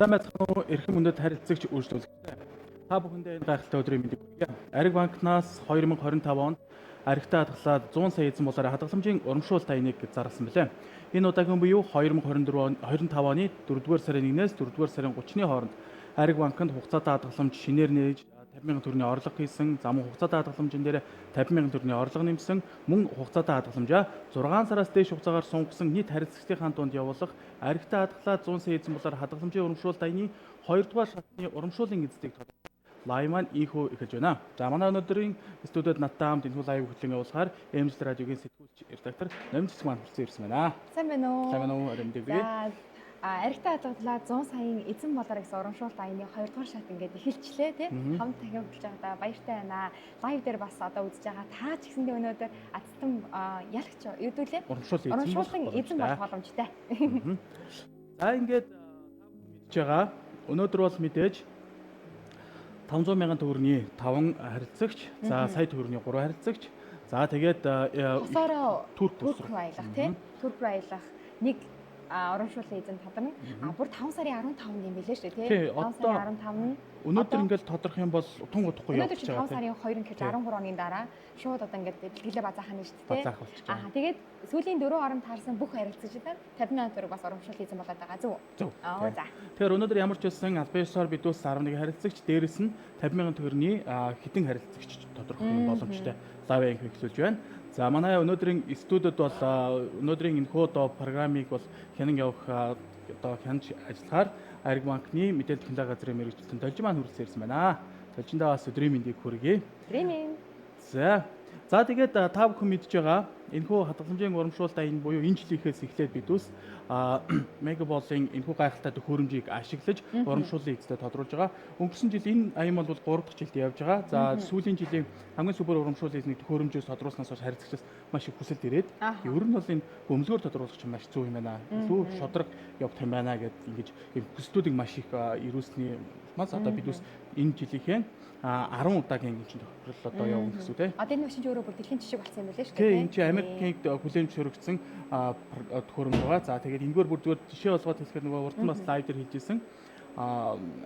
За мэдхэн эрхэм мөндөд харилцагч үйлчлүүлэгчтэй. Та бүхэндээ энэ гайхалтай өдрийн мэндийг хүргье. Ариг банкнаас 2025 онд аригтай хадгалаад 100 сая эзэн болоор хадгаламжийн урамшуул таяныг зарласан билээ. Энэ удаагийн буюу 2025 оны 4-р сарын 1-ээс 4-р сарын 30-ны хооронд Ариг банкнд хугацаатай хадгаламж шинээр нээж 50,000 төгрөгийн орлого хийсэн, зам хугацаатай хадгаламжин дээр 50,000 төгрөгийн орлого нэмсэн, мөн хугацаатай хадгаламжаа 6 сараас дээш хугацаагаар сунгасан нийт харилцагчдын дунд явуулах аригтай хадгалаад 100 сая эзэн болоор хадгаламжийн урамшуул дайны 2-р шатны урамшуулын эзэдийг лайв маань ийхүү эхэлж байна. За манай өнөөдрийн студиуд надтай хамт энэ лайв хөтлөн явуулахаар Эмжил радиогийн сэтгүүлч редактор Номжис маань хүрсэн ирсэн байна. Сайн байна уу? Сайн байна уу? За аригтай хадгалаа 100 саяын эзэн болоор гэсэн урамшуул дайны 2-р шат ингээд эхэлчлээ тий. Хамт дахин хөтлж байгаадаа баяртай байна. Лайв дээр бас одоо үзэж байгаа та ч гэсэндээ өнөөдөр Ацтан ялагч юудүүлээ? Урамшуулын эзэн болох боломжтой. За ингээд мэдж байгаа. Өнөөдөр бол мэдээж 500,000 төгрөгийн 5 харилцагч, за сая төгрөгийн 3 харилцагч, за тэгээд турк баялах тийм турк баялах нэг урамшуулын эзэн тодорно. Бүр 5 сарын 15-нд юм билээ шүү дээ тийм. 5 сарын 15 нь өнөөдөр ингээд тодорхой юм бол тун удахгүй явж байгаа. Өнөөдөр 5 сарын 2 гэж 13 оны дараа шууд одоо ингээд бэлтгэлээ базаахна шүү дээ. Тэгээд сүүлийн 4 хооронд таарсан бүх харилцагчдаар 50,000 төгрөг бас урамшуулын эзэн болоод байгаа зөв. За. Тэгэхээр өнөөдөр ямар ч байсан албаёсоор бидүүс 11 харилцагч, дээрэс нь 50,000 төгрөгийн хэдэн харилцагч тодорхой боломжтой лайв эхлүүлж байна. За манай өнөөдрийн студиуд бол өнөөдрийн энэхүү одоо программыг бол хянан явах одоо хянаж ажиллахаар Ариг банкны мэдээлэл технологи газрын мэргэжилтэн Должин маань хүрэлцэн ирсэн байна. Должиндаа бас өдрийн мэндийг хүргэе. Өдрийн. За тэгээд та бүхэн мэдж байгаа энэхүү хадгаламжийн урамшуул дайн буюу энэ жилийнхээс эхлээд бидүүс Мегаболын энэхүү гайхалтай төхөөрөмжийг ашиглаж урамшууллын эзэдээ тодруулж байгаа. Өнгөрсөн жил энэ аян бол 3 дахь жилд явж байгаа. За сүүлийн жилийн хамгийн супер урамшууллын эзнийг төхөөрөмжөөс тодруулснаас хойш харилцагчдаас маш их хүсэлт ирээд ер нь бол энэ бөмбөлгөөр тодруулах чинь маш зөв юм байна. Илүү шодрог явах юм байна гэд ингэж хүслүүдийг маш их ирүүлсний мас одоо бидүүс энэ жилийнхээ 10 удаагийн энэ тохирол одоо явна гэсэн үг тийм. Одоо энэ машин ч өөрөө бүр дэлхийн жишээ болсон юм байна шүү дээ. Тийм энэ чинь Америкт хүлээмж шөрөгдсөн төхөөрөмж байгаа. За тэгээд энэгээр бүр зүгээр жишээ болгоод хэлэхээр нөгөө урд нь бас лайв дээр хэлжсэн.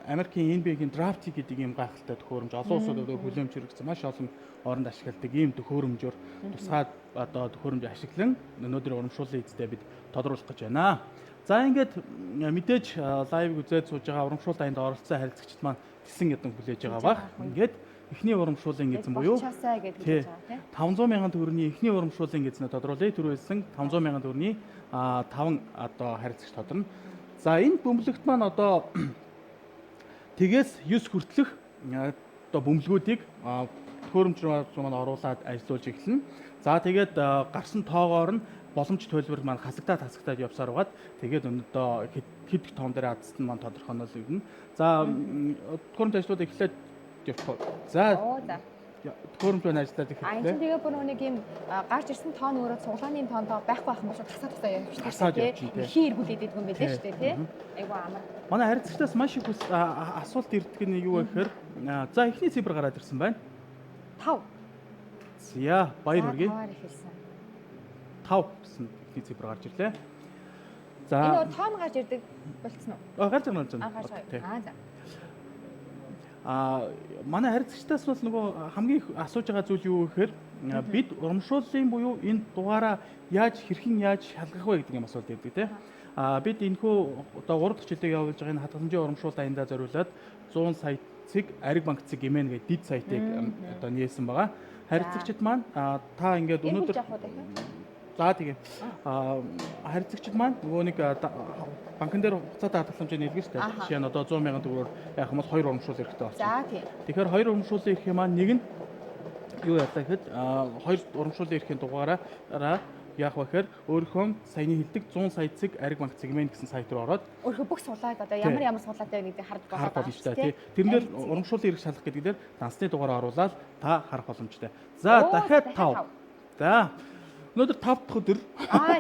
Америкийн NBA-гийн драфт гэдэг ийм гайхалтай төхөөрөмж олон улсуудад хүлээмж шөрөгдсөн маш олон оронд ашигладаг ийм төхөөрөмжөөр тусгаад одоо төхөөрөмж ашиглан өнөөдөр урамшууллын эзэдээ бид тодруулах гэж байна. За ингээд мэдээж лайв үзээд сууж байгаа урамшуул дайнд оролцсон харилцагчид маань гэсэн ядан хүлээж байгаа баг. Ингээд эхний урамшууллын эзэн буюу 500,000 төгрөгийн эхний урамшууллын эзнээ тодруулъя. Түрүүлсэн 500,000 төгрөгийн 5 одоо харилцагч тодорно. За энэ бөмбөлөгт маань одоо тгээс 9 хүртэлх одоо бөмбөлгүүдийг төхөөрөмж рүү маань оруулаад ажиллуулж эхэлнэ. За тэгээд гарсан тоогоор нь боломж төлбөр маань хасагдаад явсаар байгаад тэгээд одоо хэд том дээр хадсан маань тодорхойлно юм. За төхөөрөмж ажлууд эхлээд явах. За төхөөрөмж маань ажиллаад эхэллээ. Энэ тэгээ бүр нэг юм гарч ирсэн тоон өөрөө цуглааны тоонтой байхгүй байх юм шиг тасаа явчихсан тийм. Ихийн эргүүлээд идэх юм байлээ шүү дээ тийм. Айгуу амар. Манай харилцагчдаас маш их асуулт ирдэг нь юу вэ гэхээр за эхний цифр гараад ирсэн байна. 5. За баяр хүргэе. 5 гэсэн ихний цифр гарч ирлээ. За энэ тоон гарч ирдэг болцсон уу? Гарч ирсэн. Манай харилцагчдаас бол нөгөө хамгийн их асууж байгаа зүйл юу гэхээр бид урамшууллын буюу энэ дугаараа хэрхэн яаж шалгах вэ гэдэг юм асуулт ирдэг тийм. Бид энэхүү одоо 3 дахь жилийг явуулж байгаа энэ хадгаламжийн урамшуул дайндаа зориулаад 100 сая Ариг банк цэг гэмээр гэдэг дид сайтыг одоо нээсэн байгаа. Харилцагчид маань та ингээд өнөөдөр за тийм харилцагчид маань нөгөө нэг банкн дээр хугацаатай хадгаламжийг нэлгэн шүү дээ. Жишээ нь одоо 100,000 төгрөгөөр яах юм бол 2 урамшуул хэрэгтэй болсон. За тийм. Тэгэхээр 2 урамшуулын эрх маань нэг нь юу яалаа гэхэд 2 урамшуулын эрхийн дугаараа яах вэ гэхээр өөрийнхөө саяны хэлдэг 100 сая цэг Ариг банк цэгмэн гэсэн сайт руу ороод өөрийнхөө бүх суулаад одоо ямар суулаатай вэ гэдгийг харж болно шүү дээ. Тэрнээр урамшуулын эрх шалгах гэдэг дээр дансны дугаараа оруулаад та харах боломжтой. За дахиад 5. За өнөөдөр 5 дахь өдөр.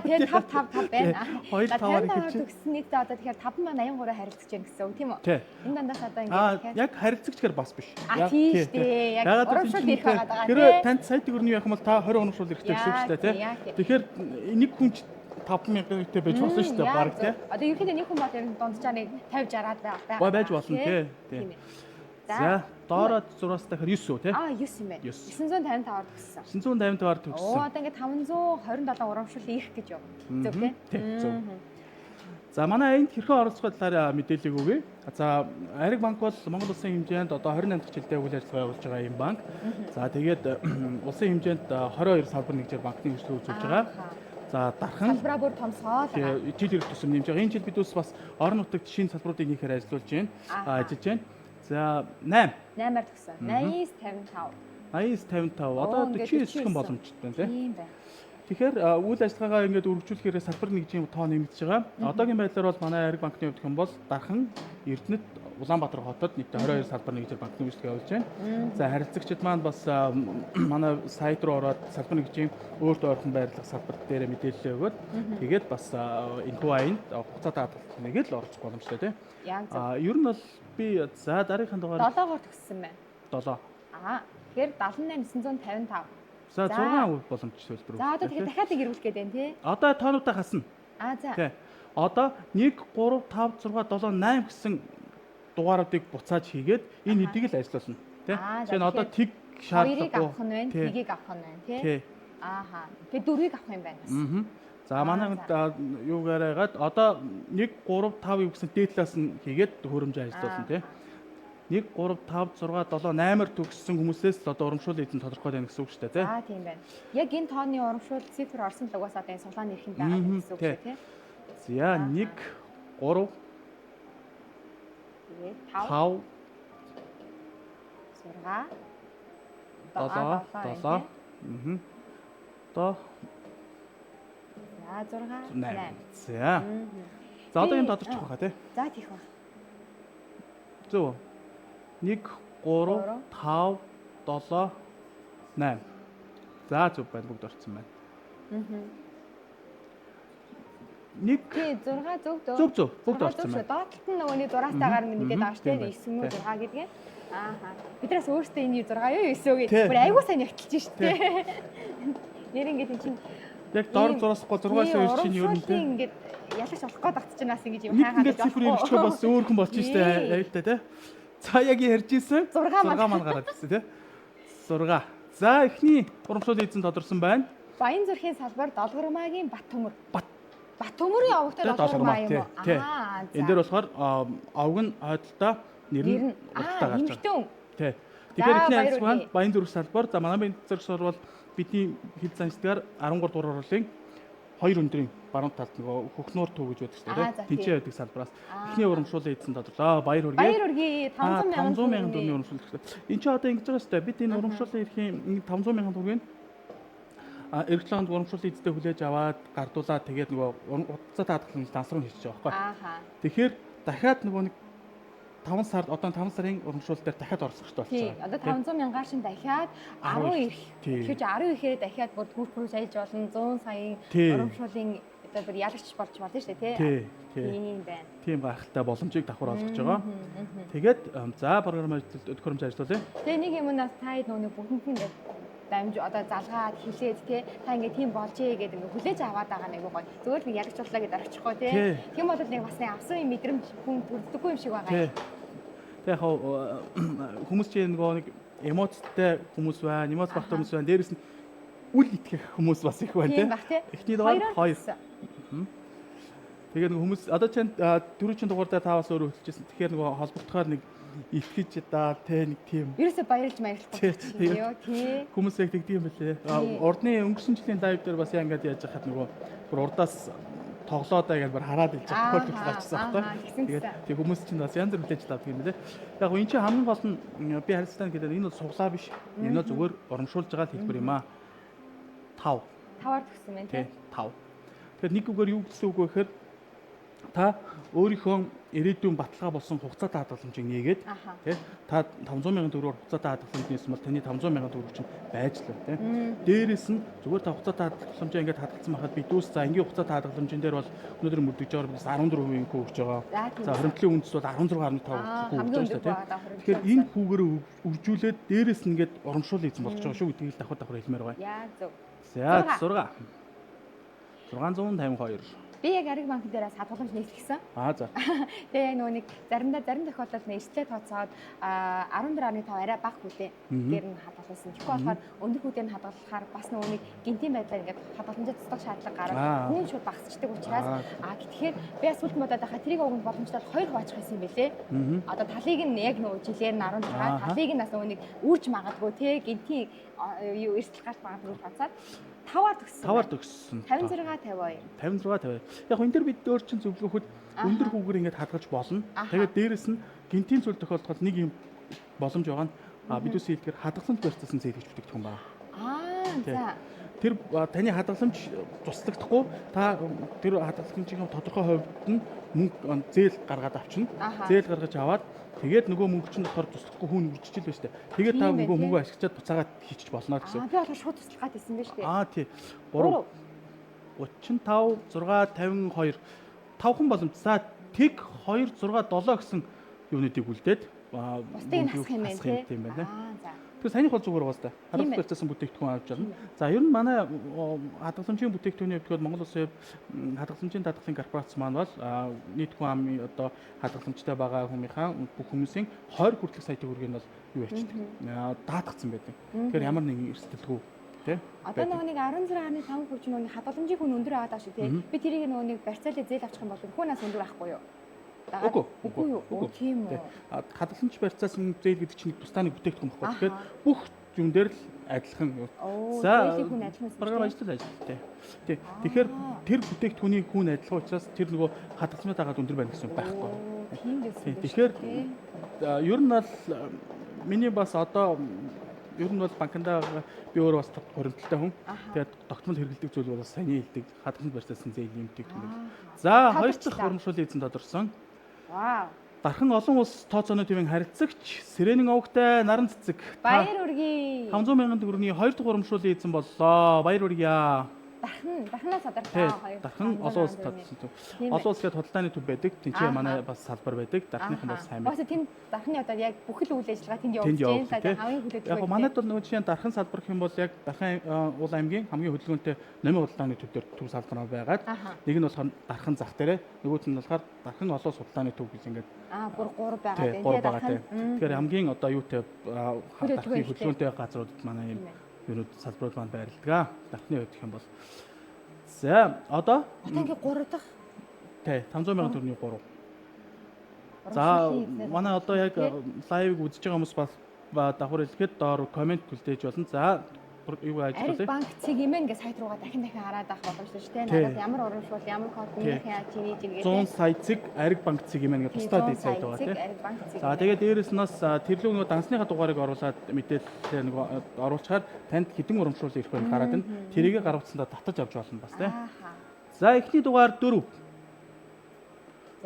Тэгээд 5 байна. 2-5-аар хэлчих. Төгссөн нийтдээ одоо тэгэхээр 5 маань 83 харилцаж байна гэсэн үг тийм үү? Энэ дандаас одоо ингээд яг харилцагч гэхэр бас биш. Тийм шүү дээ. Яг урамшуул ирэх байгаа даа. Тэр танд сая төгрөгийн яах юм бол та 20 урамшуул ирэхтэй гэсэн үг шүү дээ тийм. Тэгэхээр нэг хүн 5,000-тэй байж болно шүү дээ баг тий. Одоо ерөнхийдөө нэг хүн бол ер нь дунджаар нэг 50-60-аад байгаа. Гой байж болно тий. За доороо 6-аас дахиад 9 үү тий? 9 юм байна. 955-аар төгссөн. 955-аар төгссөн. Одоо ингээд 527 урамшуул ирэх гэж байна. Зөв тий? Зөв. За манай энд хэрхэн оролцох талаар мэдээлэл өгье. За Ариг банк бол Монгол улсын хэмжээнд одоо 28 дахь жилдээ үйл ажиллагаа явуулж байгаа юм банк. За тэгээд улсын хэмжээнд 22 салбар нэгжээр банкны хөгжлийг үзүүлж байгаа. За дархан салбараа бүр томсгоод жил ирэх тусам нэмж байгаа. Энэ жил бид бас орон нутагт шинэ салбаруудыг нээхээр ажиллаж байна. Ажиллаж байна. За 8-аар төгсөн. 80-55. 80-55. Одоо 49 хүн боломжтой тийм. Тийм байна. Тэгэхээр үйл ажиллагаагаа ингээд үргэлжлүүлэхээр салбар нэгжийн тоо нэмэгдэж байгаа. Одоогийн байдлаар бол манай Ариг банкны хувьд хэн бол дархан Эрдэнэт Улаанбаатар хотод нийт 22 салбар нэгжээр банкны үйлчлэг явуулж байна. За харилцагчид маань бас манай сайт руу ороод салбар нэгжийн өөрт ойрхон байрлах салбар дээр мэдээлэл өгөөд тэгээд бас энэхүү аянд хугацаатай хадгалт нэгээд л оролцох боломжтой тийм. Ер нь бол би за дараагийн дугаар 7-оор төгссөн байна. 7. Тэгэхээр 78955. За 6 боломж төлбөр. За одоо тэгэхээр дахиад нэг ирүүлэх гээд байна тий. Одоо тоонуудаа хасна. За. Тий. Одоо 1 3 5 6 7 8 гэсэн дугааруудыг буцааж хийгээд энэ хэдийг л ажиллуулна. Тий. Тэгэхээр одоо тэг шаардлагагүй. 2-ыг авах нь байна, тэгийг авах нь байна тий. Тэгээ 4-ийг авах юм байна. За манай юугаараагаад одоо 1 3 5 юу гэсэн дээдлээс нь хийгээд хөрөмж ажиллуулна тий. 1 3 5 6 7 8-аар төгссөн хүмүүсээс л одоо урамшуул эзэн тодорхой байна гэсэн үг шүү дээ тий. Тийм байна. Яг энэ тооны урамшуул цифр орсон л угаасаа энэ сулааны эрхэм байгаа гэсэн үг шүү тий. За 1 3 5 6 7 одоо За 6 8. За. За одоо юм тодорч байгаа тий. За тийх ба. Зөв. 1 3 5 7 8. За зөв байна бүгд орсон байна. 1 6 зөв бүгд орсон байна. Доотлолт нь нөгөөний зураастайгаар мэдээд байгаа шүү дээ 9 мөн 6 гэдгээ. Бидраас өөртөө энэ 6 юу 9 үү гэх. Бүр айгуу сайн ягталж шүү дээ. Нэр ингээд энэ чинь яг доор зураасахгүй 6-аас өөр чинь юу нэ ингээд ялгч болох гээд татчихнаас ингэж юм хайхаад ингээд цифр ирчихээ бас өөр хүн болчих штэ аюултай тий. За яг ярьж исэн 6 маань гараад ирсэн тий. 6. За эхний урамшуул эзэн тодорсон байна. Баян зүрхийн салбар Долгормагийн Баттөмөр. Баттөмөрийн овогтой Долгормаа юм уу? Энэ дээр болохоор овог нь хойдолтой нэр нь уртаа гарч байгаа. Тий. Тэгэхээр эхний ажил баян зүрх салбар. За манай баян зүрх салбар бол бидний хэд занцдгаар 13 дугаар орлын 2 өндрийн баруун талд нөгөө хөхнөр төв гэж байдаг шүү дээ. Тэнцээ байдаг салбараас эхний урамшуулын эзэн тодорлоо. Баяр хүргэе. 500 мянган төгрөгийн урамшуул хэрэгтэй. Энд чи одоо ингэж байгаа шүү дээ. Бид энэ урамшуулын эрхийн 500 мянган төгрөгийг эргэлтээнд урамшуулын эзэдээ хүлээж аваад гардуулаад тэгээд нөгөө хугацаатай хадгалсан дансруу хийчих жоохоо. Тэгэхээр дахиад нөгөө нэг 5 сард одоо 5 сарын урамшуул дээр дахиад оролцох хэрэгтэй болчихсон. Одоо 500 мянгаар шин дахиад 10 ирэх. Тэгэхээр 10 ихээр дахиад бүр түүхрүүж ажиллаж болно 100 саяын урамшуулын одоо бүр ялагч болж болно шүү дээ тий. Тийм байна. Тийм гайхалтай боломжийг давхар олгож байгаа. Тэгээд за програм төхөөрөмж ажиллуулъя. Тэгээ нэг юм нас таад нөгөө бүгд ингээд дамж одоо залгаад хилээд тий та ингээд тийм болжээ гэдэг ингээд хүлээж аваад байгаа нэг гоё. Зүгээр л нэг ялагч боллоо гэдээ орчихгоо тий. Тийм бол нэг бас нэг авсан юм мэдрэмж хүн төрдөггүй юм шиг байгаа. Яг хүмүүс чинь нөгөө нэг эмоцтой хүмүүс байна, эмоц багт хүмүүс байна. Дээрээс нь үл итгэх хүмүүс бас их байна тий. Эхний дугаар 2. Тэгээд нөгөө хүмүүс одоо чинь дөрөвчийн дугаар дээр та бас өөрөө хэлчихсэн. Тэгэхээр нөгөө холбогдохоор нэг итгэж даа тий нэг тийм. Ерөөсөө баярлж маярилахгүй ёо тий. Хүмүүс яг тэгдэг юм бэлээ. Урдны өнгөрсөн жилийн лайв дээр бас яа ингэж яаж хахад нөгөө урдаас тоглоодаа гэж бүр хараад илж байгаа тохиолдол гарчсан байхгүй. Тэгээд тийм хүмүүс чинь бас янз бүр хүлээж авдаг юм лээ. Яг энэ чинь хамгийн гол нь би харилцааны гэдэг энэ бол суглаа биш. Энэ зүгээр урамшуулж байгаа хэлбэр юм аа. 5. 5-аар төгсөн байна тий. 5. Тэгэхээр нэг үгээр юу гэсэн үг вэ гэхээр та өөрийнхөө ирээдүйн баталгаа болсон хугацаатай хадгаламжийг нээгээд тий та 500 мянган төгрөгөөр хугацаатай хадгаламж нээсэн бол таны 500 мянган төгрөг чинь байж л тий. Дээрээс нь зүгээр та хугацаатай хадгаламжаа ингээд хадгалсан байхад би дүүс за энгийн хугацаатай хадгаламжийн дээр бол өнөөдөр мөрдөж байгаа биз 14% хөө өгч байгаа. За хөрөнгөлийн үндэс бол 16.5% өгч байгаа шүү дээ тий. Тэгэхээр энэ хүүгээр үржүүлээд дээрээс нь ингээд урамшуул эзэн болж байгаа шүү гэдгийг давхар хэлмээр байгаа. Яа зөв. За 6. 652. Би яг Ариг банк дээрээс хадгаламж нийлгэсэн. За. Тэгээ яг нөгөө нэг зарим тохиолдолд эрсдэлээ тооцоод 14.5 арай бага хүлээ дээр нь хадгалсан. Тэгэхгүй болохоор өндөр хүлээ нь хадгалахаар бас нөгөө нэг гинтийн байдлаар ингээд хадгаламжаа цэцлэх шаардлага гараад хүн шууд багасчдаг учраас тэгэхээр би бас сүлд бодоод байхад тэрийг өгөх боломжтой 2 хувачих байсан юм билэ. Одоо талыг нь яг нөгөө жилээр нь 16, талыг нь бас нөгөө нэг үрж магадгүй те гинтийн юу эрсдэл гарч магадгүй тооцоод 5-аар төгссөн. 56 52. 56 50. Яг энэ дэр бид өөр чин зөвлөхөд өндөр хүүгээр ингээд хадгалж болно. Тэгээд дээрэс нь гинтийн зүйл тохиолдоход нэг юм боломж байгаа нь бидүүс хэлэхээр хадгаламж барьцсан зээл гэж бүтээгдэхүүн байна. За. Тэр таны хадгаламж туслагдахгүй та тэр хадгаламжийн тодорхой хувьд нь мөнгө зээл гаргаад авчна. Зээл гаргаж аваад тэгээд нөгөө мөнгө чинь болохоор туслахгүй хүн үржиж л байна шүү дээ. Тэгээд та нөгөө мөнгөө ашиглаад буцаагаад хийчих болно гэсэн. Би болохоор шууд туслахад байсан байж тээ. Тий. 3 35 6 52 5хан боломж. За тэг 2 6 7 гэсэн юунуудыг үлдээд бусдыг нь хасах юм байна тий. За. Тэгэхээр саяны хол зүгээр байгаа сте. Хадгалж барьцсан бүтээгдэхүүн авч явна. За ер нь манай хадгаламжийн бүтээгдэхүүний хувьд Монгол Улсын хадгаламжийн даатгалын корпорац маань бол нийт хүн амын одоо хадгаламжтай байгаа хүмүүсийн бүх хүмүүсийн 20 хүртэлх сая төгрөгийг нь бол юу ячдаг. Даатгацсан байдаг. Тэгэхээр ямар нэгэн эрсдэлгүй тий. Одоо нөгөө нэг 16.5 хүрч нөгөө хадгаламжийн хүн өндөр аваад байгаа шүү тий. Би тэрийг нөгөө нэг барьцаалаа зээл авчих юм бол хүнээс өндөр авахгүй юу? Үгүй юу. Тийм үү. Хадгаламж барьцаасан зээл гэдэг чинь тусдаа нэг бүтээгдэхүүн баггүй. Тэгэхээр бүх юм дээр л адилхан. За програм ажиллаж тий. Тэгэхээр тэр бүтээгдэхүүний хүн адилхан учраас тэр нөгөө хадгаламжаа дагаад өндөр байна гэсэн байхгүй. Тийм гэсэн. Тэгэхээр ер нь бол миний бас одоо ер нь бол банкндаа би өөрөө бас хоригдталтай хүн. Тэгээд тогтмол хэрэглэдэг зүйл бол саяны хэлдэг хадгаламж барьцаасан зээлийн бүтээгдэхүүн. За хоёр дахь урамшуулын эзэн тодорсон. Вау. Дархан олон улс тооцооны төвийн харилцагч Сэрэнэн овогтай наран цэцэг. Баяр хүргэе. 500 мянган төгрөгийн хоёр дахь урамшуулын эзэн боллоо. Баяр хүргэе. Дарханаас тодорхой хоёр. Дархан олон улс тооцсон төв. Олон улс гэдэг худалдааны төв байдаг. Тэнцээ манай бас салбар байдаг. Дарханыхан бас сайн байна. Бас тэнд дарханы одоо яг бүхэл үйл ажиллагаа тэнд явуулж байна. Хамгийн хүлээдэг. Яг манайд бол нөгөө жишээ нь дархан салбар гэх юм бол яг дархан уул аймгийн хамгийн хөдөлгөөнтэй номын худалдааны төв дээр төв салбар байгаад нэг нь болохоор дархан зах дээрээ нөгөөт нь болохоор дархан олон улс худалдааны төв гэж ингээд бүр 3 байгаа тийм. Тэгэхээр хамгийн одоо юутай дарханы хөдөлгөөнтэй газруудад манай юм юунууд салбарууд маань байрладаг. Дархны хувьд гэх юм бол за одоо ингээ 3 дахь тий 500 мянган төгрөгийн 3. За манай одоо яг лайвыг үзэж байгаа хүмүүс бас давхар хэлэхэд доор комент хүлээж болно. За юу ажиллах вэ? Ариг банк цэгмэн гэ сайт руугаа дахин хараад авах боломжтой шүү дээ. Надад ямар урамшуул, ямар код нөхөө чиний жигээ 100 сая цэг ариг банк цэгмэн гэ тусдаа дэс сайт байгаа тийм. За тэгээд дээрэс нас тэрлүү нөгөө дансныхаа дугаарыг оруулаад мэдээлэл нөгөө оруулчихаар танд хэдэн урамшуул ирэх вэ гараад байна. Тэрийгэ гаргацсандаа татаж авч болно бас тийм. За эхний дугаар 4.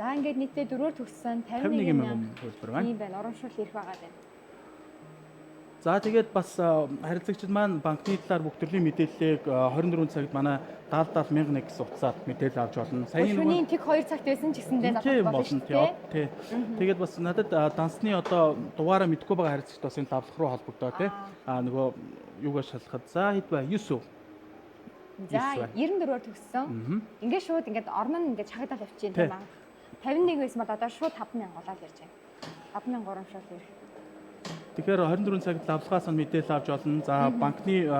За ингээд нийтдээ 4-өр төгссөн 51 мянган хөлбөр байна. Тийм байна. Урамшуул ирэх байгаа байна. За тэгээд бас харилцагчид маань банкны талаар бүх төрлийн мэдээллийг 24 цагт манай 70,001 гэсэн утсаар мэдээлэл авч болно. Саяны нөгөө тэг 2 цагт байсан ч гэсэндээ залхах болно тий. Тэгээд бас надад дансны одоо дугаараа мэдгүй байгаа харилцагчид бас энэ давлах руу холбогдоо тий. Нөгөө юугаар шалгахад за хэд бай 9. За 94-оор төгссөн. Ингээд шууд ингээд орно нь ингээд шахагдаад авчихин тийм аа. 51 байсан бол одоо шууд 5,000 болоод ирж байна. 5,000 урамшуул ирэх. Тэгэхээр 24 цагт давлахаас нь мэдээлэл авч олно. За банкны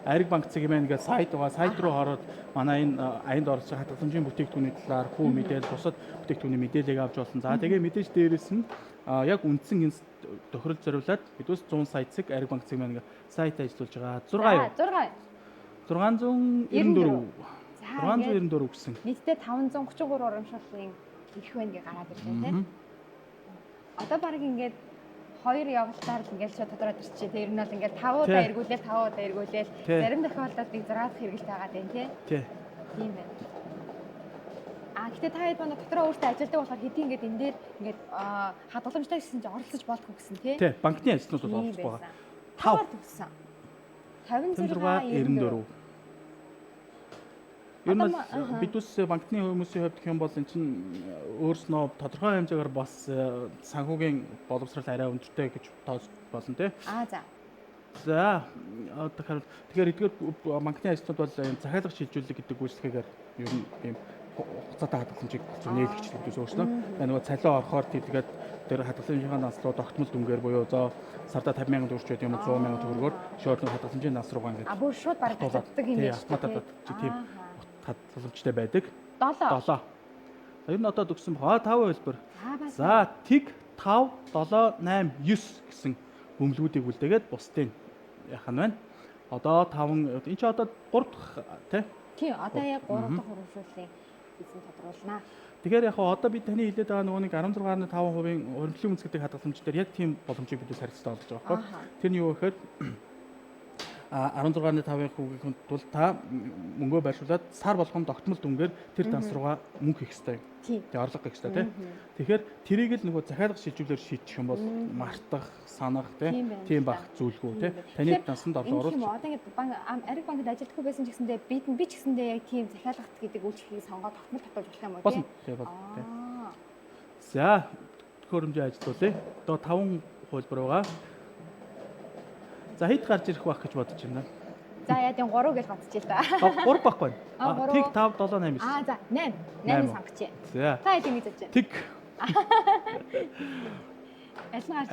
Ариг банк цэгмэн гэдэг сайт байгаа. Сайт руу ороод манай энэ аянд орж байгаа хадгаламжийн бүтээгдэхүүний талаар хүү мэдээлэл, бусад бүтээгдэхүүний мэдээллийг авч олно. За тэгээ мэдээж дээрээс нь яг үндсэн энэ тохирол зориулаад бидээс 100 сая цэг Ариг банк цэгмэн гэдэг сайт ажиллаж байгаа. 6 694 694 гэсэн. Нийтдээ 533 урамшууллын ирэх байна гэж гараад ирлээ тийм. Одоо баг ингээд 2 явалтаар л ингээд шууд тодроод ирчихээ. Тэр нь бол ингээд 5 удаа эргүүлээл 5 удаа эргүүлээл зарим тохиолдолд нэг 6 дахь хэрэгэлтэй байгаа юм тий. Тийм байна. Гэтээ та хэд манай дотроо өөртөө ажилладаг болохоор хэдий ингээд энэ дээр ингээд хадгаламжтай гэсэн чинь оролцож болдгоо гэсэн тий. Тий. Банкны ажлууд бол оролцох байгаа. 5 төгссөн. 56 94. Ер нь бидүүс банкны хүмүүсийн хувьд гэх юм бол эн чинь өөрснөө тодорхой хэмжээгээр бас санхүүгийн боловсрал арай өндөртэй гэж тооцох болно тий. За. За тэгэхээр эдгээр банкны ажлууд бол захиалга шилжүүлэг гэдэг үйлчлэгээр ер нь ийм хугацаатай хадгаламжийг нээлгчлэх гэж өөрснөө. Нөгөө цалин орохоор тэгээд тэр хадгаламжийн нас руу тогтмол дүнгээр буюу зоо сарда 50,000 төгрөг ч гэдэг юм уу 100,000 төгрөгөөр шууд хадгаламжийн нас руугаа ингээд бүр шууд бараг татдаг юм байна шүү дээ. Тийм хадгаламжтай байдаг. 7. За ер нь одоо төгсөн баа 5 хэлбэр. За тэг 5 7 8 9 гэсэн бөмбөлгүүдийг үлдээгээд бусдын яах нь байна. Одоо 5 энэ ч одоо 3 дахь тий одоо яг 3 дахь урамшууллын эзэн тодруулнаа. Тэгэхээр яг одоо бид таны хэлээд байгаа нөгөө нэг 16.5% хөрөнгөлийн үндэс гэдэг хадгаламж дээр яг тийм боломжийг бид харилцаа олгож байгаа байхгүй. Тэр нь юу гэхээр 16.5%-ийн тул та мөнгөө байршуулад сар болгон тогтмол дүнгээр тэр данс руугаа мөнгө хийх хэрэгтэй. Тэгээ орлого хийх хэрэгтэй тийм. Тэгэхээр тэрийг л нөгөө захиалга шилжүүлэлээр шийдчих юм бол мартах, санах тийм бах зүйлгүй тийм. Таны дансанд орлого оруулах. Одоо ингээд ариг банкнд ажилладаг байсан ч гэсэндээ би ч гэсэндээ яг тийм захиалгат гэдэг үйлчлэгийг сонгоод тогтмол татуулж болох юм уу тийм. Тийм. За хөрөмжийн ажлуулъя. Одоо 5 хөлбөр байгаа. За хэд гарч ирэх байх гэж бодож байна. За яа тийм 3 гэж бодчих л да. 3 байхгүй. Тэг 5 7 8 9. За 8. 8 сонгоч. За. Та хэд ингэж бодож байна? Тэг.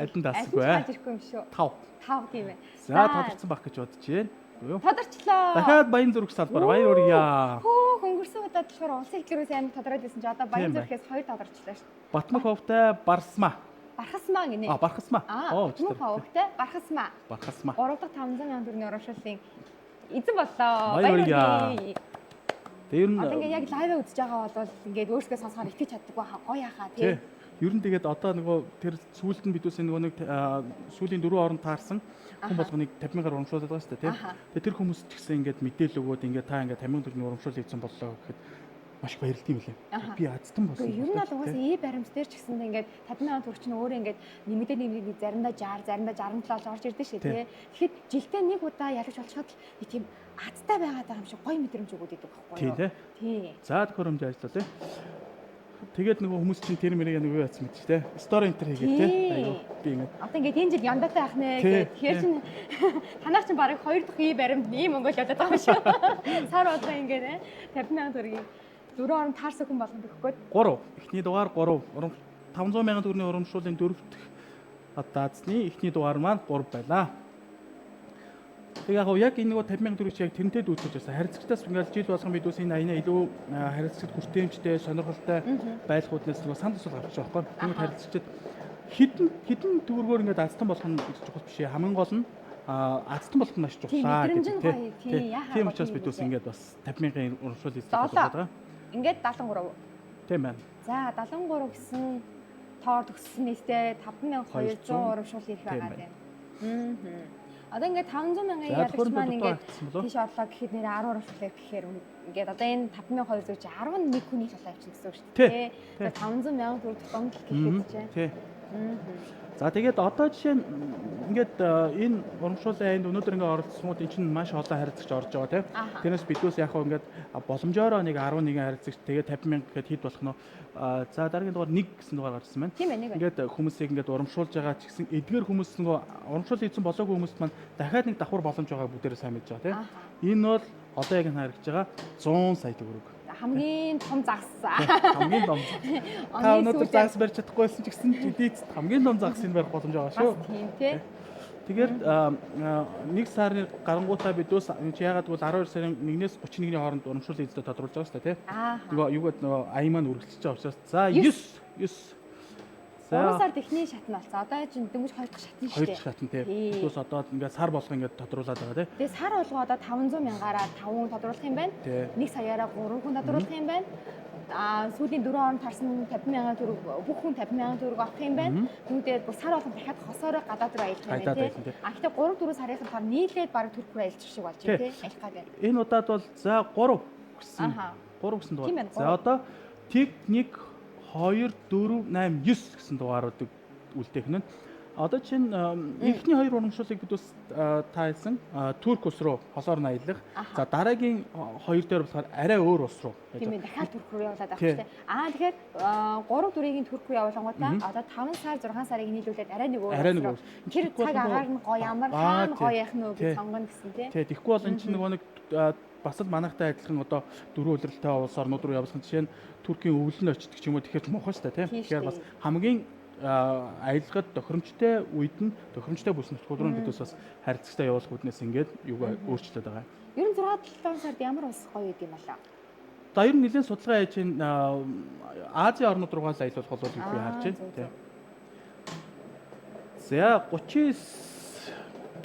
Алин даасгүй. Гарч ирэхгүй юм шүү. 5. 5 тийм ээ. За тодорцсон байх гэж бодож байна. Буюу. Тодорчлоо. Дахиад Баян зүрх салбар. Баяр өргөё. Хөө хөнгөрсөн удаад болохоор улсын хэлтгэрээс амар тодорхой байсан чи одоо Баян зүрхээс 2 тодорчлоо шүү. Батмах ховтой барсмаа. Бархасмаа гинэ. Бархасмаа. Батмах ховтой бархасмаа. Бархасмаа. 3 дахь 500,000 төгрөгийн урамшууллын эзэн боллоо. Баяр өргөё. Тэр нь одоо ингээ яг лайв үзэж байгаа бол ингээд өөрсдөө сонсохоор итгэж чаддаг байхаа гоё яхаа тий. Ер нь тэгээд одоо нөгөө тэр сүүлд нь бидүүсээ нөгөө нэг сүүлийн 4 орнд таарсан хүн болгоныг 50,000-аар урамшуулдаг байгаа шүү дээ тий. Тэгээд тэр хүмүүс ч гэсэн ингээд мэдээлэл өгөөд ингээд та ингээд 50,000 төгрөгийн урамшуул хийсэн боллоо гэхэд маш баярлалтай юм лээ. Би азтан болсон. Ер нь бол угаасаа ий баримт дээр ч гэсэн ингээд 50,000 төгрөг чинь өөрөө ингээд нэмэгдээ заримдаа 60, заримдаа 67 болж орж ирдэ шээ тий. Тэгэхэд жилдээ нэг удаа ялгаж болчиход би тийм азтай байгаад байгаа юм шиг гоё мэдрэмж өгöd идэг байхгүй юу? Тий. За хөрөмж ажиллаа тий. Тэгээд нөгөө хүмүүс чинь тэр мэрийг нөгөө яасан мэт ч тий. Стори энтер хийгээд тий. Аюу би ингээд. Одоо ингээд энэ жил яндатай ах нэ гэхэд тэгэхээр чинь танаас чинь барыг 2 дахь ий баримт ийм Монгол яваад байгаа юм шүү. Сар болго ингээд 50,000 төгрөгийн 4 орнд таарсан хүн болгонд өгөхгүй. 3. Эхний дугаар 3. 500,000 төгрөгийн урамшууллын 4 дахь даацны эхний дугаар маань 3 байлаа. Тэг яг энэ нөгөө 50,000 төгрөг яг тэрнтэй дүүцэж байсан. Харилцагтаас ингээл жил болгон бидүүс энэ аяна илүү харилцагт хүртээмжтэй, сонирхолтой байлгууднаас нөгөө санд тусал гарч байгаа байхгүй. Тэгмэд харилцагчид хідэн төгрөгөөр ингээд азтан болох нь чухал биш. Хамгийн гол нь азтан болох нь маш чухлаа гэдэг тийм. Тийм учраас бидүүс ингээд бас 50,000-ын урамшуул хийж байгаа. Ингээд 73. Тийм байна. За 73 гэсэн тоор төгссөн нийтдээ 5,200 урамшуул хийх байгаа тийм. Одоо ингээд 500,000-ын ялагч маань ингээд тийш орлоо гэхэд нэр 10 урамшууллаа гэхээр ингээд одоо энэ 5,200 чи 11 хүний шалаа авчих гэсэн үг шүү дээ. Тэгээд 500,000 төгрөг томдол гэхэд чинь. Тий. За тэгээд одоо жишээ нь ингээд энэ урамшууллын аянд өнөөдөр ингээд оролцсонгууд эн чинь маш олон харилцагч орж байгаа тийм. Тэрнээс бидүүс яг хөө ингээд боломжоор нэг 11 харилцагч тэгээд 50,000 гэхэд хэд болох нь. За дараагийн дугаар 1 гэсэн дугаар гарсан байна. Тийм ээ. Ингээд хүмүүсийг ингээд урамшуулж байгаа ч гэсэн эдгээр хүмүүс нөгөө урамшуул хийсэн болоогүй хүмүүс маань дахиад нэг давхар боломж байгаа бүгдээрээ сайн мэдж байгаа тийм. Энэ бол одоо яг харагдж байгаа 100 сая төгрөг. Хамгийн том загас. Хамгийн том. Та өнөөдөр загас барьж чадахгүйсэн ч гэсэн эдийц хамгийн том загасыг барих боломж байгаа шүү. Тийм тий. Тэгээд нэг сарын гарангуутаа бидөөс яагаад гэвэл 12 сарын 1-ээс 31-ний хооронд урамшуул эзлээ тодруулж байгаа шүү дээ тий. Нөгөө юугаад нөгөө аян маань үргэлжлэж байгаа учраас за 9 3 сард эхний шат нь болсон. Одоо чинь дөнгөж 2 дахь шат нь шүү дээ. 2 дахь шат нь тий. Бидөөс одоо ингээд сар болго ингээд тодруулаад байгаа тий. Тэгээ сар болго одоо 500,000-аараа 5 хүн тодруулах юм байна. 1 саяараа 3 хүн тодруулах юм байна. Сүүлийн 4 орнд тарсан 50,000 төгрөг бүх хүн 50,000 төгрөг авах юм байна. Түүнээр бүр сар болгон дахиад хосоороо гадаад руу аялах юм байна тий. Гэхдээ 3-4 сарын дараа нийлээд бараг төрөх рүү аялчих шиг болж байна тий. Аялах гэдэг. Энэ удаад бол за 3 гэсэн. 3 гэсэн дугаар. За одоо тэг 1 2 4 8 9 гэсэн дугааруудыг үлдээх нь. Одоо чинь эхний хоёр урамшуулыг бид бас таасан Турк улс руу хосоор аялах. За дараагийн хоёр дээр болохоор арай өөр улс руу. Тийм ээ, дахиад Турк руу явуулаад авах шүү дээ. Тэгэхээр 3-4-ийн Турк руу явуулангуудаа одоо 5 сар 6 сарыг нийлүүлээд арай нэг өөр. Тэр цаг агаар нь гоё, ямар хаана гоё яах нь вэ гэж сонгоно гэсэн тийм. Тэгэхгүй бол энэ чинь нэг бас л манайхтай адилхан одоо дөрвөн улиралтай улс орнууд руу явуулах жишээ нь Туркийн өвлөн очдог ч юм уу тэгэхээр муухай шүү дээ тийм. Тэгэхээр бас хамгийн аялахад тохиромжтой үед нь тохиромжтой бүс нутгууд руу бидээс бас харилцагтай явуулах үүднээс ингээд юугаар өөрчлөлтөд байгаа. Ер нь 6-7 сард ямар улс гоё гэдэг юм болоо? За ер нь нэлээд судалгаа хийж чинь Азийн орнууд руугаа л аялуулах болов уу гэж харж байна тийм. За 39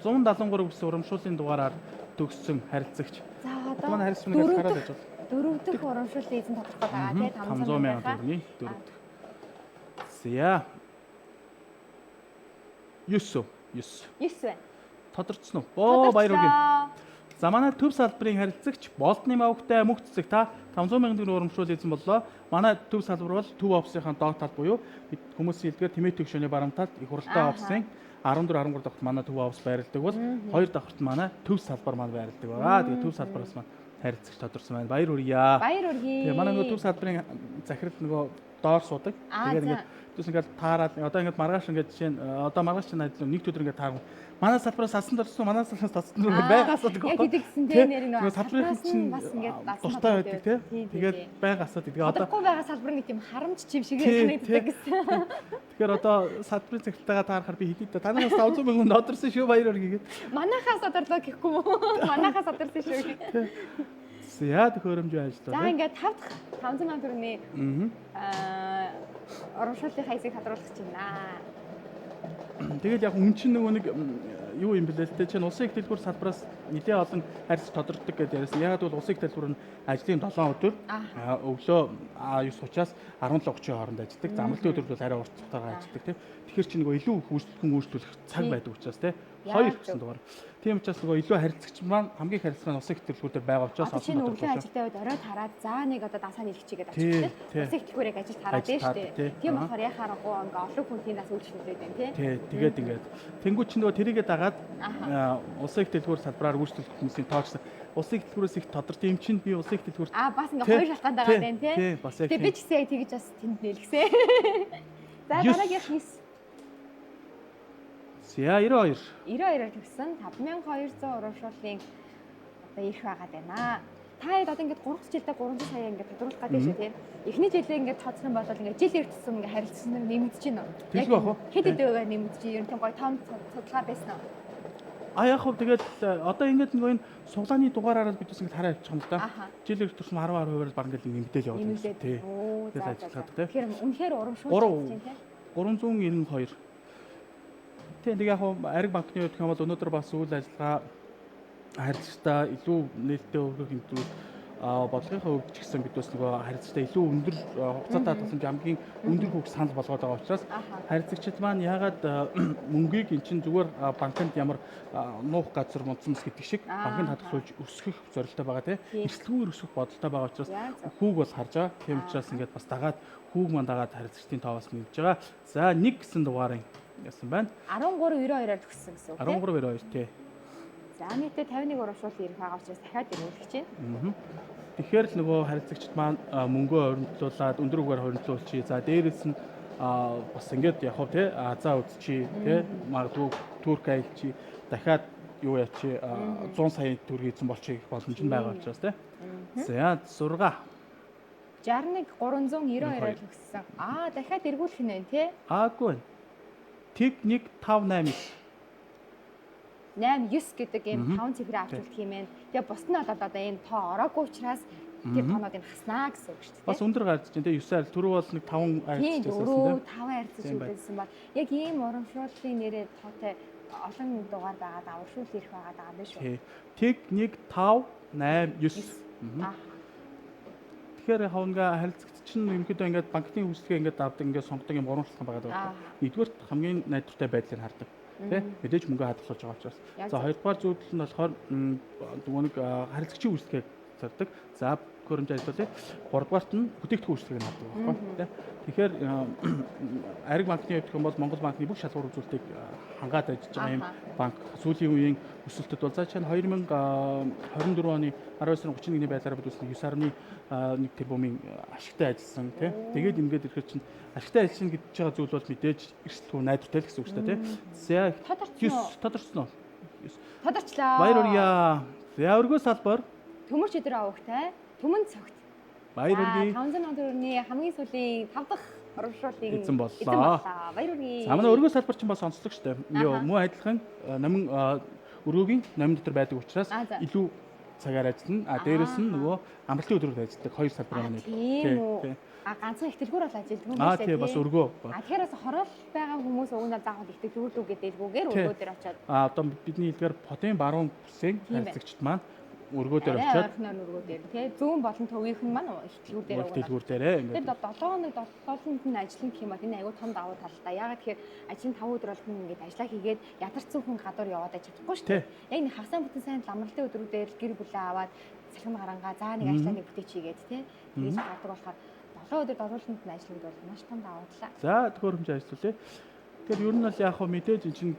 173 бүс урамшууллын дугаараар төгссөн харилцагч. За одоо манай харилцагчнаас хараад байж байна. Дөрөв дэх урамшууллын эзэн тодорхой байгаа тийм 500 мянган төгрөгийн дөрөв дэх. За 9 байна. Тодорцсон уу? Баяр хүргэе. За манай төв салбарын харилцагч Болтны мавагтай мөх цэцэг та 500 мянган төгрөгийн урамшуул эзэн боллоо. Манай төв салбар бол төв офсынхаа доод талд буюу хүмүүсийн хэлдгээр Тэмээ төгшөөний баруун талд их хуралтай офсын 14 13 дахь манай төв офс байрладаг бол хоёр давхарт манай төв салбар маань байрладаг байгаа. Тэгээ төв салбараас маань харилцагч тодорсон байна. Баяр хүргэе. Баяр хүргэе. Тэгээ манай төв салбарын захирал нөгөө доор суудаг. Тэгээд ингээд төс ингээд таараад одоо ингээд маргааш ингээд жишээ нь одоо маргааш чинь нэг өдөр ингээд таарна. Манай салбараас ассан дорсон, манай салбараас ассан дорсон байга асуудаг. Яг гэдэгсэн тийм нэр нь салбарын чинь бас ингээд дуртай байдаг тийм. Тэгээд байга асуудаг. Тэгээ одоо байгаа салбар нэг тийм харамч чив шиг санагддаг гэсэн. Тэгэхээр одоо салбарын захиралтайгаа таарахаар би хэлээ дээ. Танаас 500 мянган одорсон шүү баяр хүргэе. Манайхаас одорлоо гэхгүй мүү? Манайхаас одорсон шүү. За төхөөрөмжөө ажиллаа. За ингээд 5 дахь 500 мянган төгрөгийн урамшууллын хайсыг тодруулах гэж байна. Тэгээд яг үн чинь нөгөө нэг юу юм бэлээ л дээ. Чинь улсын их дэлгүүр салбараас нэлээд олон харьцаж тодорхойдог гэдээ ярьсан. Яг бол улсын их дэлгүүр нь ажлын 7 өдөр өглөө 9:30-аас 17:30 хооронд ажилладаг. Замралтын өдөр бол арай урт цагтаагаар ажилладаг тийм. Тэгэхээр чи нөгөө илүү их үйлчлүүлэх цаг байдаг учраас тийм. Хоёр гэсэн дугаар. Тийм учраас нөгөө илүү харилцагч маань хамгийн харилцаа нь улсын их дэлгүүр дээр байгаа учраас олон чинь өглөө ажилдаа үед орой тараад за нэг одоо дасаа нэлгчигээд очихдаг. Улсын их дэлгүүрийг ажил тараад дээ шүү дээ. Тийм болохоор яхаарахгүй ингээ олон хүн тийм нас үйлчлүүлээд байна тийм. Тэгээд ингээд тэнгуү чинь нөгөө тэрийгэ дагаад улсын их дэлгүүр салбараар үйлчлүүлэх хүмүүсийн тоочсон. Улсын их дэлгүүрээс их тодорхой юм чинь би улсын их дэлгүүр бас ингээ хоёр шалтгаан байгаа байна тийм. Тэгээд би ч гэсэн яг тэгж бас тэнд нэлгсэн. За дараагийн 9 За 92 төгссөн 5200 урамшууллын одоо ирэх байгаад байна. Та хэд одоо ингээд 3 жилдээ 300 сая ингээд тодруулах гэдэг шүү тийм. Эхний жилээ ингээд тоцох юм бол ингээд жил эртсэн ингээд харилцсан нар нэмэгдэж байна уу? Тэггүй бах уу? Хэд хэдээгээр нэмэгдэж ер нь тийм гоё том судалгаа байсан уу? Яг хөө тэгээд одоо ингээд нөгөө энэ суглааны дугаараараа бид бас ингээд хараа явчих юм л да. Жил эрт төрсөн 10%-аар баг ингээд нэмэгдээл яваад байна. Тий. Тэгээд ажиллаад тий. Тэгэхээр үнэхээр урамшуулж байна тий. 392 тэгээ яг Ариг банкны хувьд бол өнөөдөр бас үйл ажиллагаа харилцагчдаа илүү нээлттэй өргөх юм зүйл бодлогынхаа хувьд ч гэсэн бид бас нөгөө харилцагчдаа илүү өндөр хугацаатай тусламж хамгийн өндөр хөвг санал болгоод байгаа учраас харилцагчид маань яагаад мөнгийг эн чинь зүгээр банкнд ямар нуух газар мунцмс гэдэг шиг банкнд хадгалуулж өсгөх зорилттой байгаа тийм эрсдэлгүйгээр өсгөх бодолтой байгаа учраас хүүг бол харж байгаа. Тийм учраас ингээд бас дагаад хүүг маань дагаад харилцагчдын тоовоос нэмж байгаа. За 1 гэсэн дугаарын яасан байна. 1392-аар төгссөн гэсэн үг тийм. 1392 тий. За нийтдээ 51 урамшуул ирэх байгаа учраас дахиад ирүүлэх чинь. Тэгэхээр л нөгөө харилцагчид маань мөнгөө хоригдлуулад өндөр үгээр хоригдлуулчих. За дээрээс нь бас ингээд яг хөө тий Азаа үзчихий тий магадгүй Турк аялчих. Дахиад юу яачи 100 сая төгрөг эзэн болчих боломж нь байгаа учраас тий. За 6 61 392-аар төгссөн. Дахиад эргүүлэх нь байна тий. Аагүй. Тэг 1 5 8 9 гэдэг ийм 5 цифрээ авч үлдэх юм байна. Тэгээ бусд нь бол одоо ийм тоо ороогүй учраас тэр тоонуудыг хаснаа гэсэн үг шүү дээ. Бас өндөр гарч чинь тий 9 арил түрүү бол нэг 5 арилж байсан тийм 5 арилж үлдсэн бол яг ийм урамшууллын нэрээ тоотой олон дугаар байгаад урамшуул ирэх байгаад байгаа юм шүү. Тэг 1 5 8 9 Тэгэхээр хавнга харилцагч чинь ерөнхийдөө ингээд банкны үйлчлэгээ ингээд авдаг ингээд сонгодог юм гурван шалтгаан байгаа даа. Нэгдүгээр хамгийн найдвартай байдлыг хардаг. Тэ? Мэдээж мөнгө хадгалж байгаа учраас. За хоёрдугаар зүйл нь болохоор нөгөө нэг харилцагчийн үйлчлэгийг зардаг. За төхөөрөмж ажиллуулъя. 3 дугаарт нь бүтээгдэхүүн үйлчлэгийг авдаг байхгүй тий. Тэгэхээр Ариг банкны хувьд гэх юм бол Монгол банкны бүх шалгуур үзүүлэлтийг хангаад ажиллаж байгаа юм банк. Сүүлийн үеийн өсөлтөд бол за чинь 2024 оны 12 сарын 31-ний байдлаараа бүтээсэн 9.1 тэрбумын ашигтай ажилласан тий. Тэгээд ингээд ирэхэд чинь ашигтай ажиллана гэж байгаа зүйл бол мэдээж эрсдэлгүй найдвартай л гэсэн үг шүү дээ тий. За тодорцсон уу? Тодорчлоо. Баяр хүргье. За өргөө салбар Төмөрч өдөр авахтай Түмэн цогт. Баяр хүргье. 500 он төгрөгийн хамгийн сүүлийн 5 дахь урамшууллыг эзэн боллоо. Баяр хүргье. За манай өргөө салбар чинь бас онцлог шүү дээ. Юу муу адилхан номин өргөөгийн номин дотор байдаг учраас илүү цагаар ажиллана. Дээрэс нь нөгөө амралтын өдрөөр ажилладаг хоёр салбар байна. Тийм. Ганцхан их дэлгүүр бол ажилладаг юм байна. Тийм бас өргөө. Тэгэхээр бас хороол байгаа хүмүүс уг нь заавал их дэлгүүрлүү гэдэлгүүгээр өргөө дээр очиод. Одоо бидний хэлдгээр хотын баруун бүсийн харилцагчд маань өргөө дээр очиод өргөө дээр тий зүүн болон төвийнх нь маань их дэлгүүр дээр байгаа. Дэлгүүр дээрээ ингээд 7 хоног 7 нь ажиллана гэх юм бол энэ айгүй том давуу талтай. Ягаад тэгэхээр ажлын 5 өдөр болгон ингээд ажиллаа хийгээд ядарсан хүн гадуур яваад aj чадахгүй шүү дээ. Яг нэг хагасаа бүтэн сайн амралтын өдрүүдээр гэр бүлээ аваад салхин гарангаа заа нэг ажиллаа нэг бүтээч хийгээд тий тэгэж гардаг болохоор 7 өдөр дагуултанд нь ажиллах бол маш том давуу тал. За төхөөрөмж ажиллуулъя. Тэгэхээр ер нь бол яг хөө мэдээж энэ чинь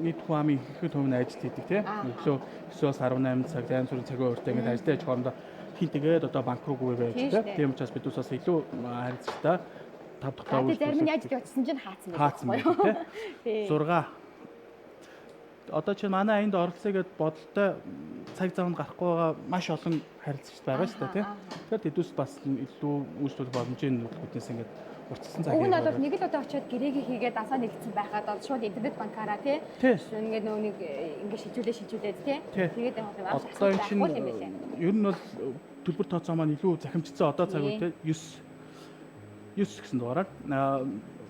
нийт хүн амын их төвн ажил хийдэг тийм өглөө 9-өөс 18 цаг зайн сүрэн цагийн уртаа ингэж ажиллаж хоорондоо хин тэгээд одоо банк руу гүйж байж тийм учраас бид бас илүү харилцагтай 5 дахь давуу тал. Зарим нь яаж явуулсан чинь хаацсан байх тийм 6 одоо чи манай аянд оролцъё гэд бодолтой цаг завд гарахгүй байгаа маш олон харилцагч байгаа шүү дээ тийм. Тэгэхээр тэдүүс бас илүү үйлчлүүлэх боломжийн нөлөөлөлтөөс ингэж уртсан цаг. Уг нь бол нэг л удаа очиод гэрээгээ хийгээд дасаа нэгдсэн байхад бол шууд интернет банкаараа тий. Ингээд нөө нэг ингээд шижүүлээд тий. Тэгээд одоо энэ чинь ер нь бол төлбөр тооцоо маань илүү захимжсан одоо цаг үе тий 9 гэсэн дугаараар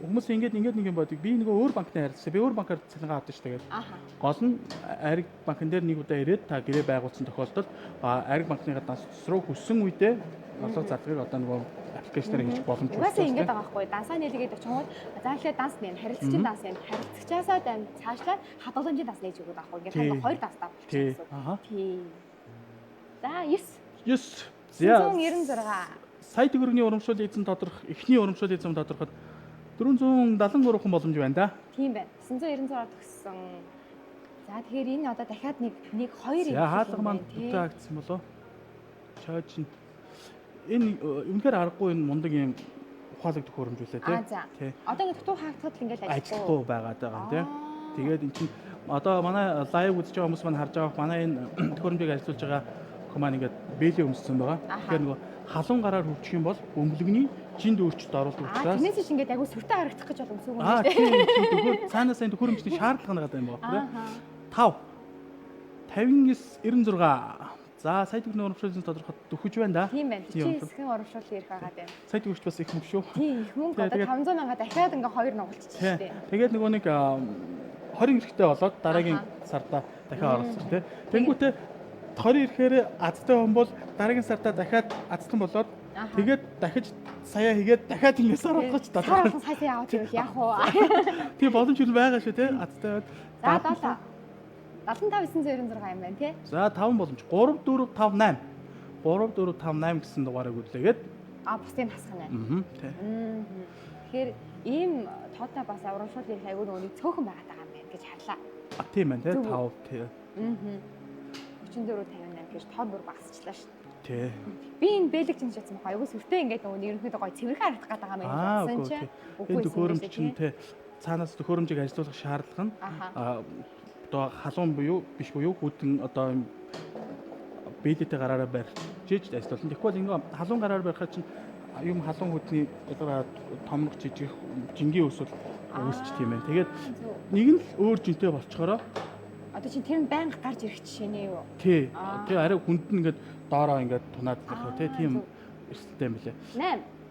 хүмүүс ингээд нэг юм бодог. Би нөгөө өөр банкны харилцаа. Би өөр банкаар цалингаа авдаг шүү тэгээд. Гол нь Ариг банкн дээр нэг удаа ирээд та гэрээ байгуулсан тохиолдолд Ариг банкны гаднаас руу хүссэн үедээ олоо зарлагыг одоо нөгөө аппликейшнээр хийж боломж байна. Угаасаа ингэж байгаа байхгүй. Дансаа нэлгээд очиод заахлаа данс нэм харилцагчийн данс юм. Харилцагчаасаа цаашлаад хадгаламжийн данс нээж өгöd байхгүй. Ингээд хамаа хоёр данс тавьчихсан. Тийм. За 9. За 196. Сая төгрөгийн урамшууллын эзэн тодорхой эхний урамшууллын эзэн тодорхойд 473 хүн боломж байна да. Тийм байна. 996 төгссөн. За тэгэхээр энэ одоо дахиад нэг 2 яа хаалга маань бүтээгдсэн болоо. Чойч энэ үнэхээр аргагүй энэ мундаг юм ухаалаг төхөөрөмж үлээ тий. Одоо ингэ дутуу хаагдахад л ингээл ажиллахгүй байгаад байгаа юм тий. Тэгээд эн чинь одоо манай лайв үзэж байгаа хүмүүс маань харж байгаа манай энэ төхөөрөмжийг ажиллуулж байгаа хүмүүс ингээд бэлээ өмссөн байгаа. Тэгэхээр нөгөө халуун гараар хөвчих юм бол бөмбөлөгний жинд өөрчлөлт оруулдаг учраас тэрнээс чинь ингээд айгу сүртэй харагдах гэж бол өмсөв юм шүү дээ. Тийм цаанаас энэ төхөөрөмжний шаардлага байгаа юм байна. 5 5996 за сая төгрөгийн урамшууллын тодорхой төхөж байна да. Тийм байна. 49 хэсгийн урамшуул ирэх байгаа юм. Сая төгрөгч бас их мөнгө шүү. Тийм их мөнгө. Одоо 500 мянга дахиад ингээ 2 нугалчих шүү дээ. Тэгээд нөгөө нэг 20 эрэхтэй болоод дараагийн сарда дахиад оролцох тий. Тэнгүүтээ 20 ирэхээр азтай хүн бол дараагийн сарда дахиад азтан болоод тэгээд дахиж сая хийгээд дахиад ингэж оролцож дараа нь сая яваад ивэл яах вэ? Тийм боломж юу байгаа шүү тий. Азтай. За 75996 юм байна тий. За 5 боломж 3 4 5 8. 3 4 5 8 гэсэн дугаарыг үлээгээд бусдыг хасах нь. Тий. Тэгэхээр ийм тоотой бас урамшууллын айгүй нөгөө нэг цөөхөн байгаад байгаа юм байна гэж харлаа. Тийм байна тий 5 тий. 3458 гэж тод бүр багасчлаа шүү. Тий. Би энэ бэлэг чинь чадсан баг айгүй сүртэй ингээд нөгөө ерөнхийдөө гоё цэвэрхэн харагдах гэдэг юм байна гэсэн чинь. Энэ төхөөрөмж чинь тий цаанаас төхөөрөмжийг ажиллуулах шаардлага нь одоо халуун буюу биш буюу хүйтэн одоо бэлэтэй гараараа барьж ажиллуулна. Тэгэхгүй ингээ халуун гараар барихад чинь юм халуун хүйтний одоо томрох жижиг жингийн өсвөл үүсчих юм байна. Тэгээд нэг нь л өөр жинтэй болчохороо одоо чинь тэр нь байнга гарч ирэх жишээ нэ юу? Тий. Тэгээ арай хүнд нь ингээд доороо ингээд тунаад ирэх тий тийм эрсдэлтэй юм билээ.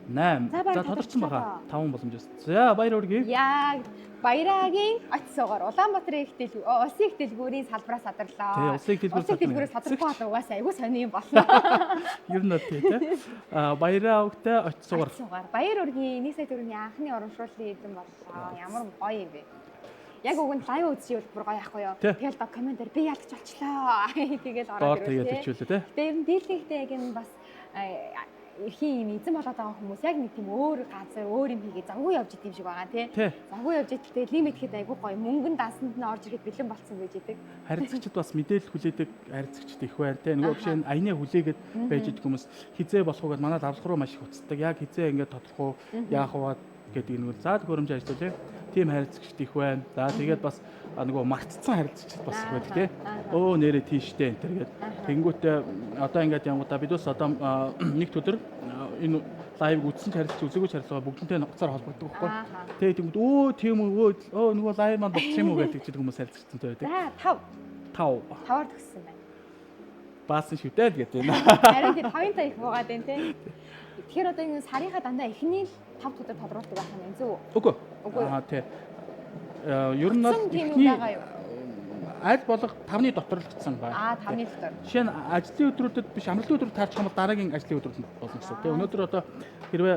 8. За тодорцсон баха 5 боломжос. За баяр хүргэе. Яа Баярагийн очисоогоор Улаанбаатарын их дэлгүүр, улсын их дэлгүүрийн салбараас садарлаа. Тий, улсын их дэлгүүрээс садарлах бол угаасаа айгүй сони юм болно. Ер нь тий. Баяраагтай очисоогоор. Баяр үргийн 1 сая төгрөгийн анхны урамшууллын эзэн боллоо. Ямар гоё юм бэ? Яг уг нь лайв үзчихвэл бүр гоё яахгүй юу. Тэгэл доо комментээр би яалтч болчлоо. Тэгэл ороод тэгээд ирчихүүлээ те. Тэгээ ер нь дийлэнхтэй яг энэ бас эрхийн юм эзэн болоод байгаа хүмүүс яг нэг тийм өөр газар өөр юм хийгээ завгүй явж идэв юм шиг байгаа тий. Завгүй явж идэхдээ лимит хэд айгүй гоё мөнгөн дансанд нь орж ирээд бэлэн болцсон гэж идэг. Харилцагчид бас мэдээлэл хүлээдэг харилцагчид их байна тий. Нөгөө жишээ нь аяны хүлээгээд байж идэг хүмүүс хизээ болох уу гэдээ манай давлах руу маш их уцдаг. Яг хизээ ингээд тодорхой яах вэ гэдэг нь за төхөөрөмж ажиллаа тий. Тим харилцагчид их байна. За тэгээд бас нөгөө мартцсан харилцагчид бас их байдаг тий. Өө нэрээ тийштэй энэ төр гээд тэнгүүтээ одоо ингээд янгуудаа бид бас одоо нэг өдөр энэ лайв үзсэн харилцагч үзээгүй харилцаа бүгднтэй нуцаар холбогддог байхгүй. Тэгээд тэнгүүд өө тийм үү нөгөө лайв маань болчих юм уу гэдэг чинь хүмүүс харилцагчтай байдаг. За 5-аар төгссөн байна. Баасан шүтээд гэдэг юм. Харин тийм 5-ын та их буугаад байна тий. Тэгэхээр одоо энэ сарынхаа дандаа эхний 5 өдөр тодруулдаг байх юм зү. Үгүй. Тий. Ер нь эхний аль болох 5-ны дотор л гэсэн байна. 5-ны дотор. Жишээ нь ажлын өдрүүдэд биш амралтын өдрөд таарчих юм бол дараагийн ажлын өдрүүдэд болно гэсэн. Тэгээ өнөөдөр одоо хэрвээ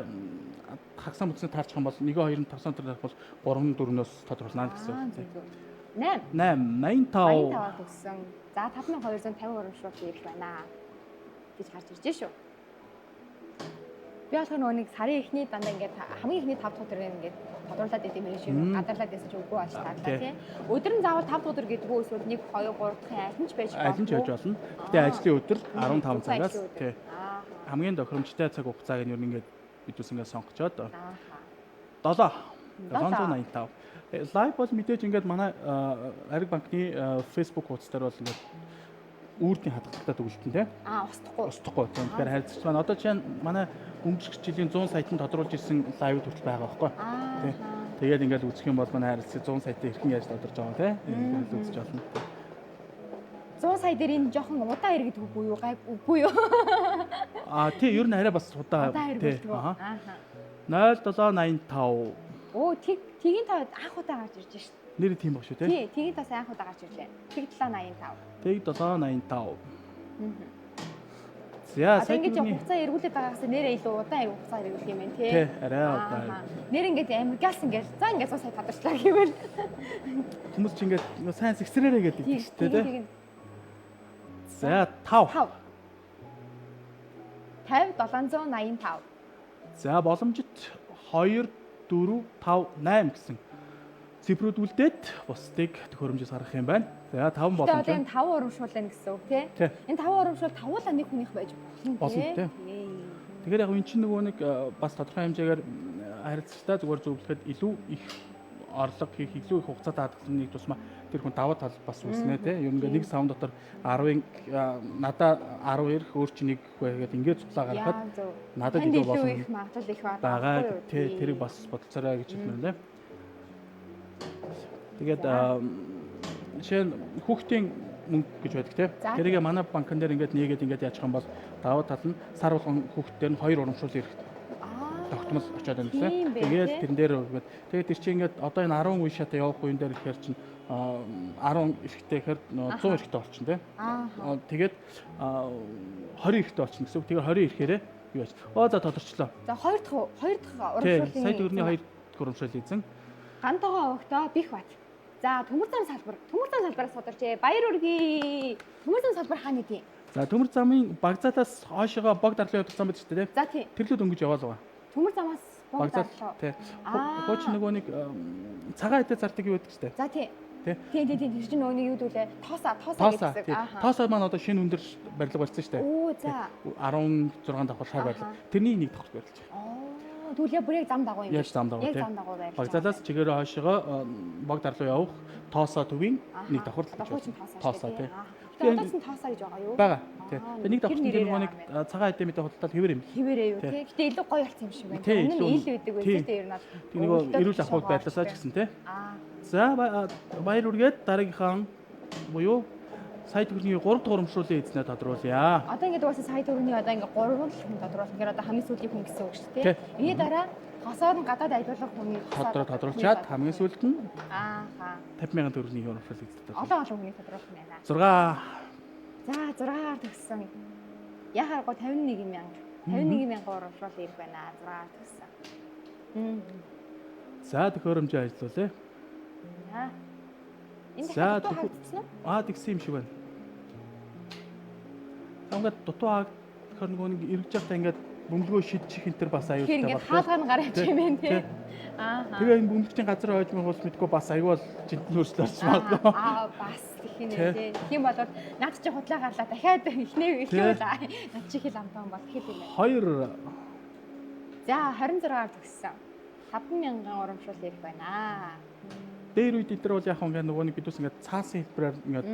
хагсаа мөцөнд таарчих юм бол 1-2 5 өдөр таарах бол 3-4-өөс тодорхойлно гэсэн. 8 85 төгссөн. За 5250 урамшуулт ирэх байна гэж харж ирж шүү. Би болохоор нөгөө нэг сарын эхний дандаа ингээд хамгийн эхний 5 өдөр ингээд тодруулаад идэм юм шиг гадарлаад байсан чи үгүй болж таарлаа тий. Өдөр нь заавал 5 өдөр гэдэг үү эсвэл 1 2 3 дахин аль нь ч байж болно. Аль нь ч байж болно. Гэтэ ажлын өдөр 15 цагаас тий. Хамгийн тохиромжтой цаг хугацааг нь ер нь ингээд бидүүс ингээд сонгочоод 785. Лайв бол мэдээж ингээд манай Ариг банкны Facebook хуудас дээр бол ингээд үүрдийн хадгалалтад өгөлтөн тий. Устдахгүй. Тэгэхээр харилцагч маань одоо чинь манай өнгөрсөн жилийн 100 сайтанд тодруулж ирсэн лайв хүртэл байгаа байхгүй. Тий. Тэгээд ингээд үзэх юм бол манай харилцагч 100 сайтын хэрхэн яаж тодорж байгаа тий. Ингээд үзэж болно. 100 сая дээр энэ жоохон удаан иргэд үгүй юу? Үгүй юу? Тий, ер нь арай бас удаан тий. 0785. Тгийн тав анх удаа гарч ирж шээ. Нэр тийм баг шүү тий. Тий, тгийн тав анх удаа гарч ирлээ. Тэг 785. Тэг 785. За сая ингэж хугацаа эргүүлээд байгаагаас нэрээ илүү удаан хугацаа эргүүлэх юм байна тий. Тий, арай удаан. Нэр ингэж амиргаас ингэж за ингэж 100 сая тодорчлаа гэвэл хүмүүс ч ингэж сайн сэгсрээрээ гэдэг шүү дээ тий. За 5. 785. За боломжит 2 4 5 8 гэсэн цифрүүд үлдээд бусдыг төхөөрөмжөс гаргах юм байна. За 5 боломж. Одоо энэ 5 урамшуулна гэсэн үг тий. Энэ 5 урамшуул тавуулаа нэг хүнийх байж болно тий. Тэгэхээр яг энэ чинь нөгөө нэг бас тодорхой хэмжээгээр харилцагчдаа зүгээр зөвлөхөд илүү их орлого хийх, илүү их хугацаатай хадгалныг тусмаа тэр хүн даваа тал бас үүснэ тий. Ер нь нэг савн дотор 10-ын надаа 12 өөр чинь нэг байгаад ингээд цуглаа гаргахад надад илүү болсон. Их магадлал их байгаа тий. Тэрийг бас бодолцоорой гэж хэлмээр тий. Тэгээд жишээ нь хүүхдийн мөнгө гэж байдаг тий. Тэрийг манай банкн дээр ингээд нээгээд ингээд яачих юм бол даваа тал нь сар болгон хүүхдээр нь 2 урамшуул ирэх тогтмол очиад байна гэсэн. Тэгээд тэрэн дээр тэгээд тэр чинь ингээд одоо энэ 10 үе шатаа явах үеин дээр ихээр чинь 10 эрэхтэй ихээр 100 эрэхтэй болчихно тий. Тэгээд 20 эрэхтэй болчихно гэсэн. Тэгээд 20 ирэхээрээ юу яаж. За тодорчлоо. За 2 дахь урамшуулын сая төгрөгийн 2 дахь урамшуул эзэн. Гантогоо өгтөө бих бат. За төмөр зам салбараас судалжээ. Баяр үргээ. Төмөр зам салбар хаана идэв? За төмөр замын багцаатаас хойшоо баг дарлын явдаг зам байдаг шүү дээ. За тий. Тэрлүүд өнгөж яваал байгаа. Төмөр замаас баг дарлоо. Тий. Хууч нөгөө нэг цагаан эдэ зардаг юу байдаг шүү дээ. За тий. Тий. Тэр чинь нөгөө нэг юу дүүлээ? Тоосаа гэдэг. Тоосаа маань одоо шинэ өндөр барилга болсон шүү дээ. Оо за. 16 давхар шар барилга. Тэрний нэг давхар барилж байгаа. Түлээ бүрийг зам дагуу юм. Яг зам дагуу тий. Багцаалаас чигээрээ хойшоо баг дарлуу явах тоосоо төвийн нэг давхар л гэж байна. Тоосоо тий. Тэгээд одоо ч тоосоо гэж байгаа юу? Байгаа. Тий. Тэгээд нэг давхар нөгөө нэг цагаан эдэ мэдээ худалдаад хэвэр юм. Хэвэрээ юу тий. Гэтэ илүү гоё болсон юм шиг байна. Өмнө нь ил байдаг байх тий ер нь. Тэг нөгөө эрүүл ахуйг байдлаасаа ч гэсэн тий. За баяр үргээд дараагийнхаа буюу сая төгрөгийн 3 дахь урамшуулын эзнээ тодруулъя. Одоо ингээд угаасаа сая төгрөгийн одоо ингээд 3 хүн тодруулах гэхээр одоо хамгийн сүүлийн хүн гэсэн үг шүү дээ. Эний дараа хосоор нь гадаад аялуулах хүний тодруулчаад хамгийн сүүлд нь 50,000 төгрөгийн урамшуул эзэн. Олон хүний тодруулах юм байна. 6. За 6-аар төгссөн. Яхаа 51,000 урамшуул ирэх байна. 6-аар төгссөн. За төхөөрөмжөө ажиллуулъя. Энд За, дутуу хаагдсан уу? Тэгсэн юм шиг байна. Ингээд дутуу хаагдахаар нэг эргэж явахдаа ингээд бөмбөгөө шидчих энэ төр бас аюултай Тэгэхээр байна. ингээд хаалгаар нь гараад юм байна тий. Тэгээ энэ бөмбөгчийн газар ойж мөн мэдгүй бас аюул жинтэн хөрслөөрч магадгүй. Бас гэх юм тий. Тийм болоод над чи худлаа гарлаа дахиад эхнээ над чи хэл амтан бол хэл юм байна. 2 За 26-аар төгссөн. 5,000 урамшуул ирэх байна. дээр үед энэ төр бол яг ингээд нөгөө нэг бидус ингээд цаасан хэлбэрээр ингээд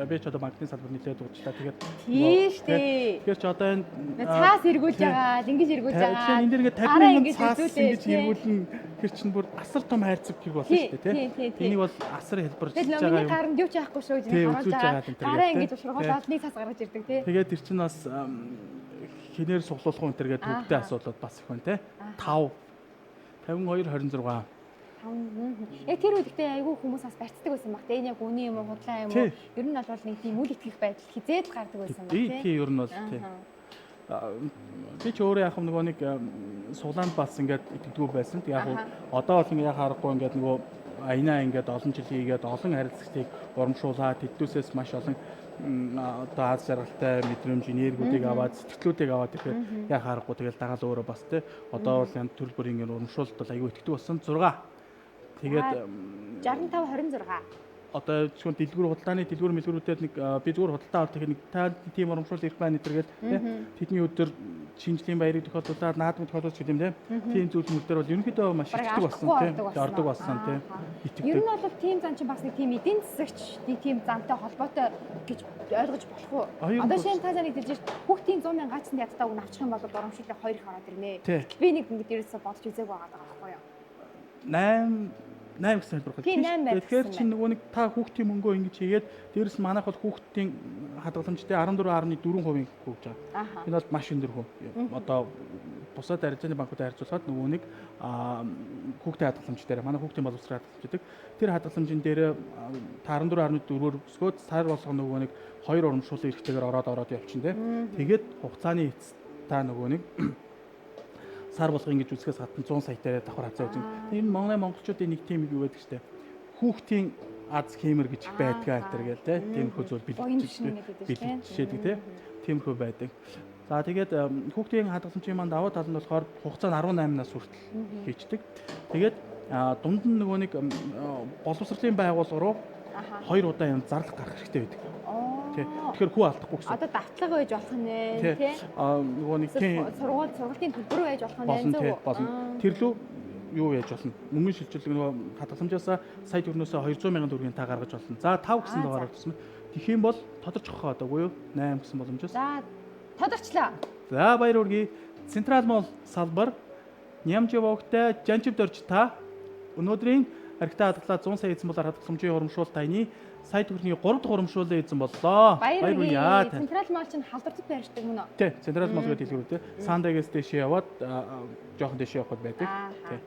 би ч одоо банкны салбар нэлээд дуучлаа. Тэгээд тийш тий. Тэгэхээр ч одоо энэ цаас эргүүлж байгаа, ингэж эргүүлж байгаа. Тэгэхээр энэ дэр ингээд 50,000 цаас ингэж эргүүлнэ гэр чинь бүр асар том хайрцаг гэх болно шүү дээ тий. Энийг бол асар хэлбэрж байгаа юм. Тэгээд миний гаранд юу ч яахгүй шүү гэж харуулж байгаа. Гараа ингэж уршруулаад нэг цаас гаргаж ирдэг тий. Тэгээд тэр чинь бас хинээр суглуулах энэ төргээд төвтэй асуудал бас их байна тий. 5 52 26 Яг тэр үед ихтэй айгүй хүмүүс бас барьцдаг байсан баг. Энэ яг үний юм уу, худлаа юм уу? Ер нь бол нэг тийм үл итгэх байдал хизээд л гардаг байсан баг тий. Ер нь бол тий. Би ч өөрөө яг нөгөө нэг суглаанд бас ингээд итгэдэггүй байсан. Яг одоо бол ингээд харахгүй ингээд нөгөө аянаа ингээд олон жил хийгээд олон харилцагчдыг урамшуулаад тэднээсээс маш олон одоо аз жаргалтай мэдрэмж энергиудыг аваад сэтгэлүүдийг аваад ирэхэд яг харахгүй тэгэл дагаал өөрөө бас тий. Одоо бол янз төрөл бүрийн ингээд урамшуулалт бол аюу итгэдэг болсон 6 тэгээд 65 26 одоо зөвхөн дэлгүүр худалдааны дэлгүүр мэлгүүрүүдэд нэг би зүгээр худалдаа авах нэг та тийм урамшуул ирэх байна гэдэргээл тэдний өдөр шинжлэлийн баярыг тохиолдуулаад наадмын тохиолдуулж гэдэг юм тийм зүйлмүүд дээр бол ерөнхийдөө маш итгэдэг болсон тийм ордог болсон тийм итгэдэг. Ер нь бол тийм зан чинь бас нэг тийм эдийн засагч тийм зантай холбоотой гэж ойлгож болох уу? Одоо шинэ та зан хэлж хүүхдийн 100,000 гацсан ядтайг нь авчих юм бол урамшууллыг 2 их ороод ирнэ. Би нэг ингэж ерөөсө бодож үзег байгаа байхгүй юу? 8 гэсэн хэлбэр байна. Тэгэхээр чи нөгөө нэг та хүүхдийн мөнгөө ингэж хийгээд дээрэс нь манайх бол хүүхдийн хадгаламжтай 14.4% хөвж байгаа. Энэ бол маш өндөр хөв. Одоо бусад арилжааны банкуудад харьцуулахад нөгөө нэг хүүхдийн хадгаламж дээр манай хүүхдийн боловсрол хадгаламждаг. Тэр хадгаламжийн дээр та 14.4-өөр өсгөөд сар болгоно нөгөө нэг 2 урамшууллын эрхтэйгээр ороод явчихна тэгээд хугацааны эцэст та нөгөө нэг сар болгоо ингэж үсгээс гадна 100 саятай давхар хазаа үзэн. Энэ монголчуудын нэг тийм юу байдаг штэ. Хүүхдийн аз хэмэр гэж байдгаа гэтэр гээл те. Тиймэрхүү зүйл бэлтжижээ те. Тиймэрхүү байдаг. За тэгээд хүүхдийн хадгаламжийн манд даваа тал нь болохоор хугацаа нь 18 нас хүртэл хийждэг. Тэгээд дунд нь нөгөө нэг боловсролын байгууллага руу 2 удаа юм зарлах гарах хэрэгтэй байдаг. Тэгэхээр хүү алдахгүй гэсэн. Одоо давтлага байж болох нь тий. Нөгөө нэг сургуулийн төлбөр байж болох нь зөв. Тэр лүү юу яаж болно? Мөнгөний шилжилт нөгөө хадгаламжаасаа сая төгрөгнөөс 200,000 төгрөгийн та гаргаж болно. За 5 гэсэн дугаараар гэсэн. Тэгэх юм бол тодорч авах одоогүй юу? 8 гэсэн боломжоос. За тодорчлоо. За баяр хүргэе. Централ молл салбар Нямживогтай Жанжив дорж та өнөөдрийн архитектор хадгалаа 100 сая эзэн болоор хадгаламжийн урамшуул таны сая төгрөгийн 3 дахь урамшууллаа эзэн боллоо. Баяр хүргэе. Централ молл чинь халдвартай байршдаг мөн үү? Тий, Централ молл гэдэг дэлгүүртэй. Сандагээс дэше яваад жоохон дэше явахд байдаг. Тий.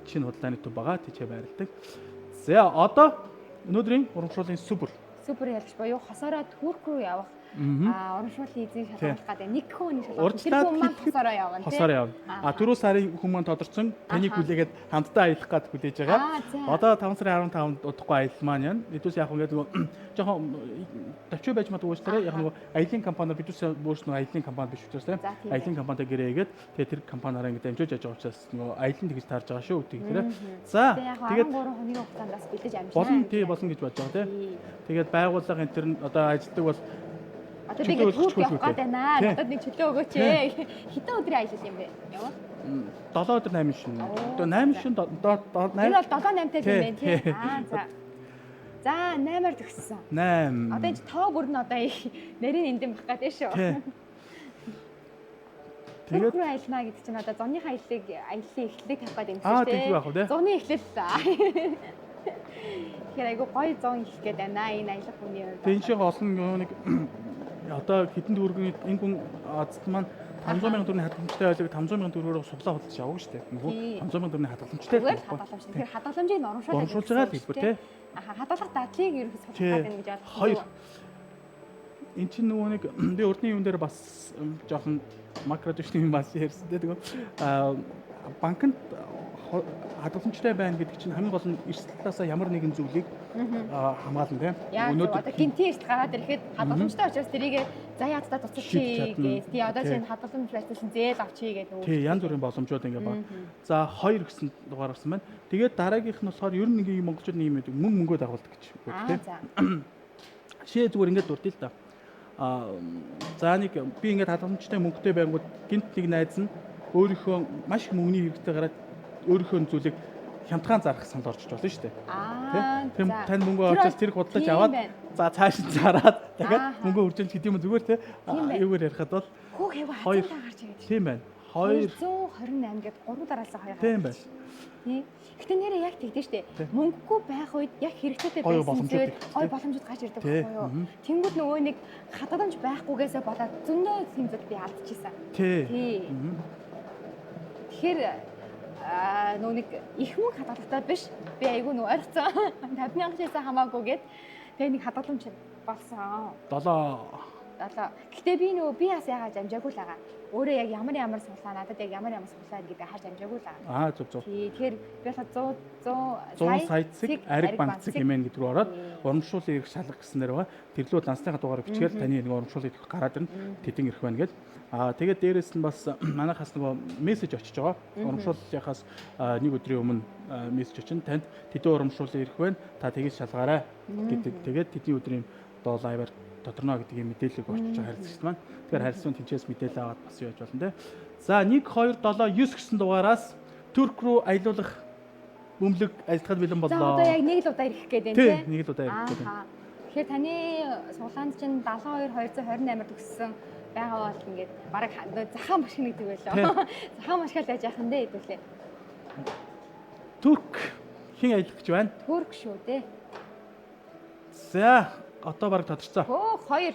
Шинэ худалдааны төв байгаа. Тийчээ байрладаг. За одоо өнөөдрийн урамшууллын супер ялгч боёо хосороо Турк руу явах урамшууллын эзэн шалгуулах гэдэг нэг хүн шалгуулах. Тэр хүн маань хосороо явна тий. Хосороо явна. Түрүү сарын хүн маань тодорцсон таныг хүлээгээд хамтдаа аялах гээд хүлээж байгаа. Одоо 5 сарын 15-нд удахгүй аялал маань байна. Бидүүс яг ингээд нөгөө жоохон төвчөө байж магадгүй шүү дээ. Яг нөгөө аялын компаниар бидүүс бөөс нөгөө аялын компани биш учраас тий. Аялын компанитай гэрээгээд тэгээ тэр компаниараа ингээд амжуулж яж байгаа учраас нөгөө аялын тэгж таарж байгаа шүү гэдэг тийм. За тэгээд 13 хоногийн хугацаанд бас бэлдэж амжуулна. Болно тий болно гэж бодож байгаа тий. Тэгээд байгууллага энэ төр одоо ажилтдаг бол одоо би гэрүүг явах гээд байна. Надад нэг чөлөө өгөөч ээ. Хэдэн өдрийн аялал юм бэ? Яваа. 7 өдөр 8 шин. Одоо 8 шин 8. Энэ бол 7-8 тал юм байна тий. За. За 8-аар төгссөн. 8. Одоо энэ тоо бүр нь одоо нарийн эндэн бах гэдэг шүү. Тэгээд аялнаа гэдэг чинь одоо зуны аяллаа эхлэлийг тавих гэдэг юм шүү дээ. Тийм байх үү те. Зуны эхлэл. Тэгэхээр айгу гоё зун их гээд байна энэ аялах хүний хувьд. Тэн шиг олон нэг одоо хэдэн төгрөгийн энэ хүн азт маань 500,000 төгрөгийн хадгаламжтай байлаг 500,000 төгрөгөөр суглаа худалдаж авах шүү дээ. Нөгөө 500,000 төгрөгийн хадгаламжтай. Тэгэхээр хадгаламжийг нь урамшуулж байгаа хэлбэр тий. Хадгалах дадлыг ерөөсөж судлах гэдэг гэж байна. Хоёр. Энд чинь нөгөө нэг би урдны юм дээр бас жоохон макро дэвшний юм бас ярьсан тий. банкнд хадгаламжтай байна гэдэг чинь хамгийн гол нь эрсдэл талаасаа ямар нэгэн зүйлийг хамгаална тийм. Одоо гинти эрсдэл гараад ирэхэд хадгаламжтай учраас тэрийг за яадтай туцчих гэж. Тий одоо чинь хадгаламж байсан зээл авчий гэдэг. Тий янз бүрийн боломжууд ингээ баг. За 2 гэсэн дугаар гарсан байна. Тэгээд дараагийнх нь болохоор ер нь нэг монголчууд нэг юм байдаг мөнгөө дагуулдаг гэж байна тийм. Шээ зүгээр ингээд дурдъя л да. За нэг би ингээд хадгаламжтай мөнгөтэй байнгут гинт нэг найз нь өөрийнхөө маш их мөнгөний хэрэгтэй гараад өөрийнхөө зүйлийг хямдхан зарах санал орж болно шүү дээ. Тийм тань мөнгө олж тэр худалдаж аваад за цааш нь зараад дахиад мөнгө үржүүлж гэдэг юм зүгээр те. Юугаар ярихад бол хоёр гарч ирээд. Тийм байна. 228 гээд 3 дараалал 2 гарч. Тийм байна. Тийм. Гэтэ нэрээ яг тэгдэж штэ. Мөнгөгүй байх үед яг хэрэгцээтэй байсан зүйл гой боломжууд гарч ирдэг байхгүй юу? Тэнгүүд нөгөө нэг хадгаламж байхгүйгээсээ болоод зөндөө хэмжээд би алдчихсан. Тий. Тэгэхээр нөгөө нэг их мөнгө хадгалагтай биш. Би айгүй нөгөө ойрцсон 50,000 шээсээ хамаагүй гээд тэгээ нэг хадгаламж болсон. 7. Гэтэ би нөгөө би бас яагаад амжаагүй л байгаа. Өөрөө яг ямар суулаа надад яг ямар суулаа гэдэг харж амжаагүй л байгаа. Зөв. Тэгэхээр би бол 100 сая ариг банкцэг хэмээн гэдэг рүү ороод урамшуулын ирэх шалга гэснээр байгаа. Тэрлүүд лансныхаа дугаарыг бичгээр таны нэг урамшуулын ирэх гараад ирнэ. Тэдэн ирэх байна гэдэг. Тэгээд дээрэс нь бас манайхаас нөгөө мессеж очиж байгаа. Урамшууллынхаас нэг өдрийн өмнө мессеж очино. Танд тэдэн урамшуулын ирэх байна. Та тэгж шалгаарай гэдэг. Тэгээд тэдний өдрийн доо лайваар тодорно гэдэг юм мэдээлэл очиж байгаа харилцагч маань. Тэгэхээр харилцааны тэнцээс мэдээлэл аваад бас яаж болно те. За 1 2 7 9 гэсэн дугаараас Турк руу аялуулах бөмбөлөг ажиллахад бэлэн боллоо. За одоо яг нэг л удаа ирэх гээд байна те. Тийм, нэг л удаа ирэх гээд байна. Тэгэхээр таны суулаанд чинь 72 228 төгссөн байгаа бол ингээд бараг захаан машин гэдэг байлоо. Захаан машинаар байж яах юм бэ хэдүүлээ. Турк хэн аялах гэж байна? Турк шүү дээ. За одоо бараг тодорцоо. 2.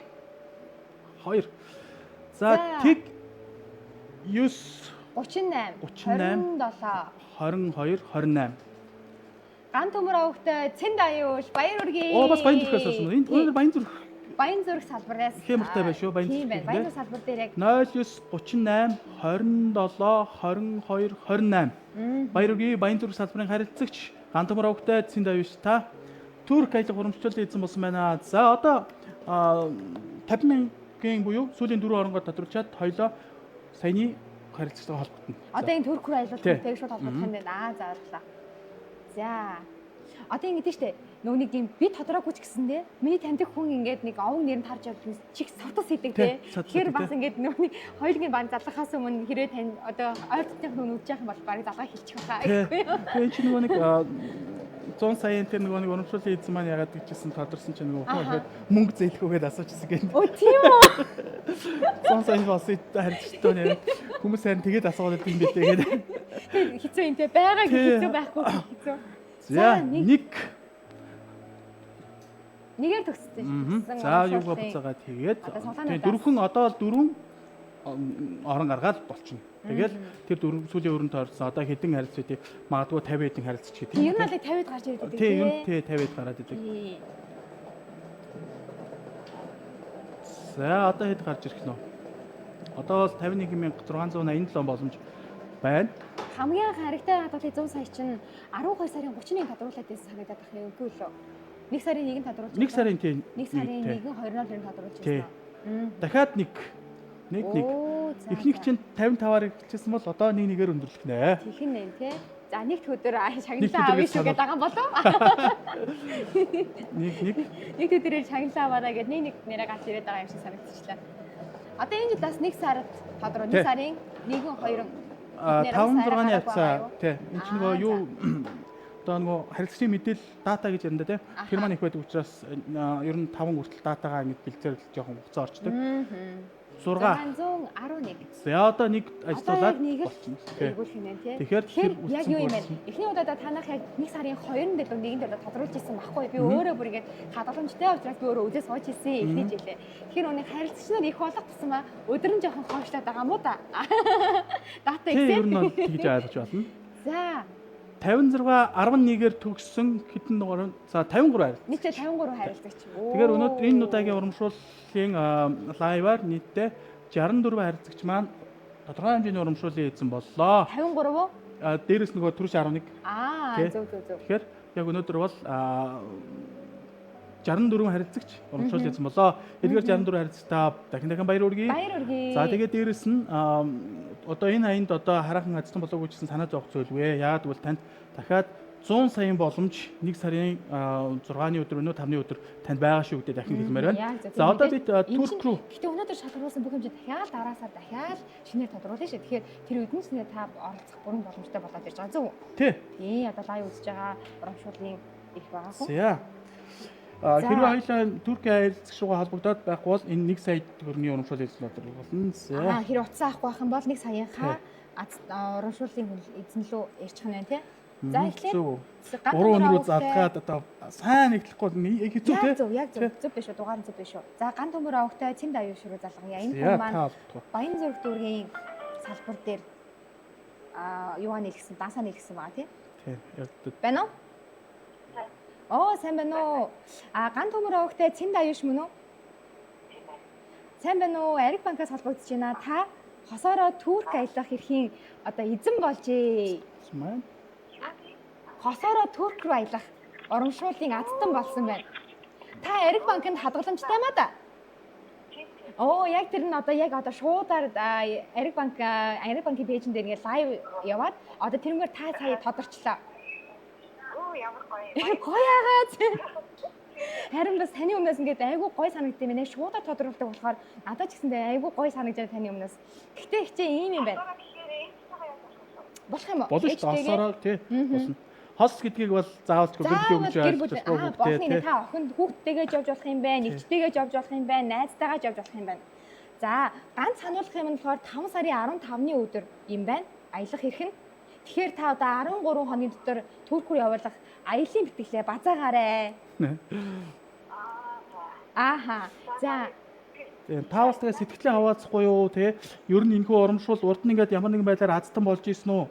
За тэг 9 38 22 28. Ган төмөр авахтай Цэнд аюуш Баяр үргээ. Бас Баянзүрхээс асуусан. Энд өнөр Баянзүрх салбараас хэмэртэй байна шүү. Баянзүрх салбар дээр яг 09 38 27 22 28. Баяр үргээ Баянзүрх салбарын харилцагч Ган төмөр авахтай Цэнд аюуш та Турк аялах урамшууллын эзэн болсон байна. За одоо 50,000-ийн буюу сүүлийн 4 оронгоор тодорчоод хоёлоо саяны харилцагтай холбогдно. Одоо энэ Турк руу аялах гэдэг шууд холбогдох юм байна. За баярлалаа. За одоо ингэ дээ штэ. Нөгөө нэг юм би тодорхойгүй ч гэсэндээ миний таньдаг хүн ингээд нэг овог нэрэнд харж явдаг чих савтас хийдэг те. Тэгэхээр бас ингээд нөгөө нэг хоёулын бан залгахаас өмнө хэрвээ тань одоо ойртных нүн үдчих юм бол барыг залгаа хэлчих байхаа. Тэгээ чи нөгөө нэг 100 саяын тэр нэг урамшууллын эзэн маань яагаад гэжсэн тодорсон чинь нөгөө хөөд мөнгө зээлхүүгээд асуучсан гэнэ. Оо тийм үү. 100 саяын бас харилцагтай нэр хүмүүс харин тэгээд асуугаад байт юм билээ гэдэг. Хэцүү юм те байгаа хэцүү байхгүй хэцүү. За нэгээр төгссөн. За юугаа буцаагаад тэгээд дөрвөн одоо 4 орон гаргаад болчихно. Тэгэл тэр сүүлийн өрөнд таарсан одоо хэдэн харилцагчдыг магадгүй 50 хэдэн харилцагч гэдэг. Ер нь л 50-д гарч ирдэг тийм. Тийм, 50-д гараад идэг. За одоо хэд гарч ирэх нөө? Одоо бол 51,687 боломж байна. Хамгийн харигтай хадгалалтын 100 сая чинь 12 сарын 30-ны тодруулаад байсан санагдаад байх юм үгүй лөө. 1 сарын 1-нд тодруулж. 1 сарын тийм. 1 сарын 1-нд 20-нд тодруулж байсан. Дахиад нэг. Эхнийх чинь 55-аар эхэлсэн бол одоо нэгээр өндөрлөх нэ. Тэгэх нэ тий. За нэгд өдөр шагналаа авъя шүү гэдэг байгаа юм болов. Нэг өдрөөр шагналаа аваарай гэдэг нэг нэрээ гарч ирээд байгаа юм шиг санагдчихлаа. Одоо энэ жил бас 1 сард тодруулж 1 сарын 1-2 5-6-ны явцаа тий. Энд чинь нөгөө юу одоо нөгөө харилцагчийн мэдээлэл дата гэж ярина тий. Тэр маань их байдаг учраас ер нь 5 хүртэл датагаа ингэж бэлдсээр жоохон хугацаа орчдөг. 611. За одоо нэг ажиллуулаад болчихно. Тэгвэл хэмээн тий. Тэгэхээр яг юу юм бэ? Эхний удаадаа танах яг 1 сарын 2-нд дээр нэгэн дээр тодруулж ирсэн байхгүй. Би өөрөө бүр ингэж хадгаламжтай учраас би өөрөө үзээ сууж ирсэн эхний жилээ. Тэгэхээр өнөө харилцагч нар их болох тусмаа өдөр нь жоохон хоошлаад байгаа юм уу та? Дата Excel. Ер нь тэгж ойлгож байна. За 56 11-ээр төгссөн хэдэн дугаар вэ? За 53 харилцагч. Нийтдээ 53 харилцагч. Тэгэхээр өнөөдөр энэ удаагийн урамшууллын лайваар нийтдээ 64 харилцагч маань тодорхой хэмжээний урамшууллын эзэн боллоо. 53 уу? Дээрээс нөгөө түрүүч 11. Тий. Зөв. Тэгэхээр яг өнөөдөр бол 64 харилцагч урамшууллын эзэн боллоо. Эдгээр 64 харилцагтаа дахин баяр хүргэе. Баяр хүргэе. За тэгээд дээрэс нь одоо энэ аянд одоо хараахан ажилтан болоогүй гэсэн санаа зовх зүйлгүй. Яагаад гэвэл танд дахиад 100 саяын боломж 1 сарын 6-ны өдөр өнөө 5-ны өдөр танд байгаа шүү гэдэг дахин хэлмээр байна. За одоо бид Турк руу. Гэхдээ өнөөдөр шалгаруулсан бүх хэмжээ дахиад дараа сар дахиад шинээр тодруулна шүү. Тэгэхээр тэр үдэн шинээр та оролцох бүрэн боломжтой болоод ирж байгаа зөв үү? Тий. Одоо лайв үзэж байгаа урамшууллын их байгаа хөө. За. Хэрвээ хоёулаа Туркийн харилцагч руугаа холбогдоод байхгүй бол энэ 1 сая төгрөгийн урамшууллын эзэн болно. За. Хэрэг утсан авахгүй байх юм бол 1 саяынхаа урамшууллын эзэн лөө ирчих нь байна тий. За эхлээд 3 өнөрөө залгаад одоо сайн нэгтлэхгүй хэцүү тий. Яг зөв биш үү, дугаар зөв биш үү. За ган төмөр авахтай цэм даюу ширүү залгая. Энэ хүн маань Баян Зүрх дүүргийн салбар дээр юугаа нийлгэсэн, дансаа нийлгэсэн байгаа тий. Тий. Байна уу? Сайн байна уу? Ган төмөр авахтай цэм даюуш мөн үү? Сайн байна уу? Ариг банкаас холбогдож байна. Та хосоороо Турк аялах эрхийн одоо эзэн болжээ. Маань Хосоороо Турк руу аялах урамшууллын азтан болсон байна. Та Ариг банкнд хадгаламжтай маа да? Яг тэр нь одоо шуудаар Ариг банкийн пэйжэн дээр ингээ лайв яваад одоо тэрнгээр та сая тодорчлоо. Ямар гоё. Гоё агаад. Харин бас таны өмнөөс ингээд айгүй гоё санагдсан байна. Шуудаар тодорхойлдог болохоор надад ч гэсэндээ айгүй гоё санагдаж таны өмнөөс. Гэхдээ хичээ ийм юм байна. Болох юм уу? Болно шүү дээ. Асараа тий. Болно. Хос гэдгийг бол заавал гэрбүлээ өгч ойлгохгүй хүүхдээ та охинд хүүхдтэйгээ явж болох юм байна, нэгтэйгээ явж болох юм байна, найзтайгаа явж болох юм байна. За, ганц сануулгах юм нь болохоор 5 сарын 15-ны өдөр юм байна. Аялах эрх нь. Тэгэхээр та одоо 13 хоногийн дотор Турк руу явуулах аялын битгэлээ базаагаарэ. За. Та бас тэгээ сэтгэлээ хаваацахгүй юу те? Ер нь энэхүү урамшуул урд нь ингээд ямар нэгэн байдлаар азтан болж ийсэн үү?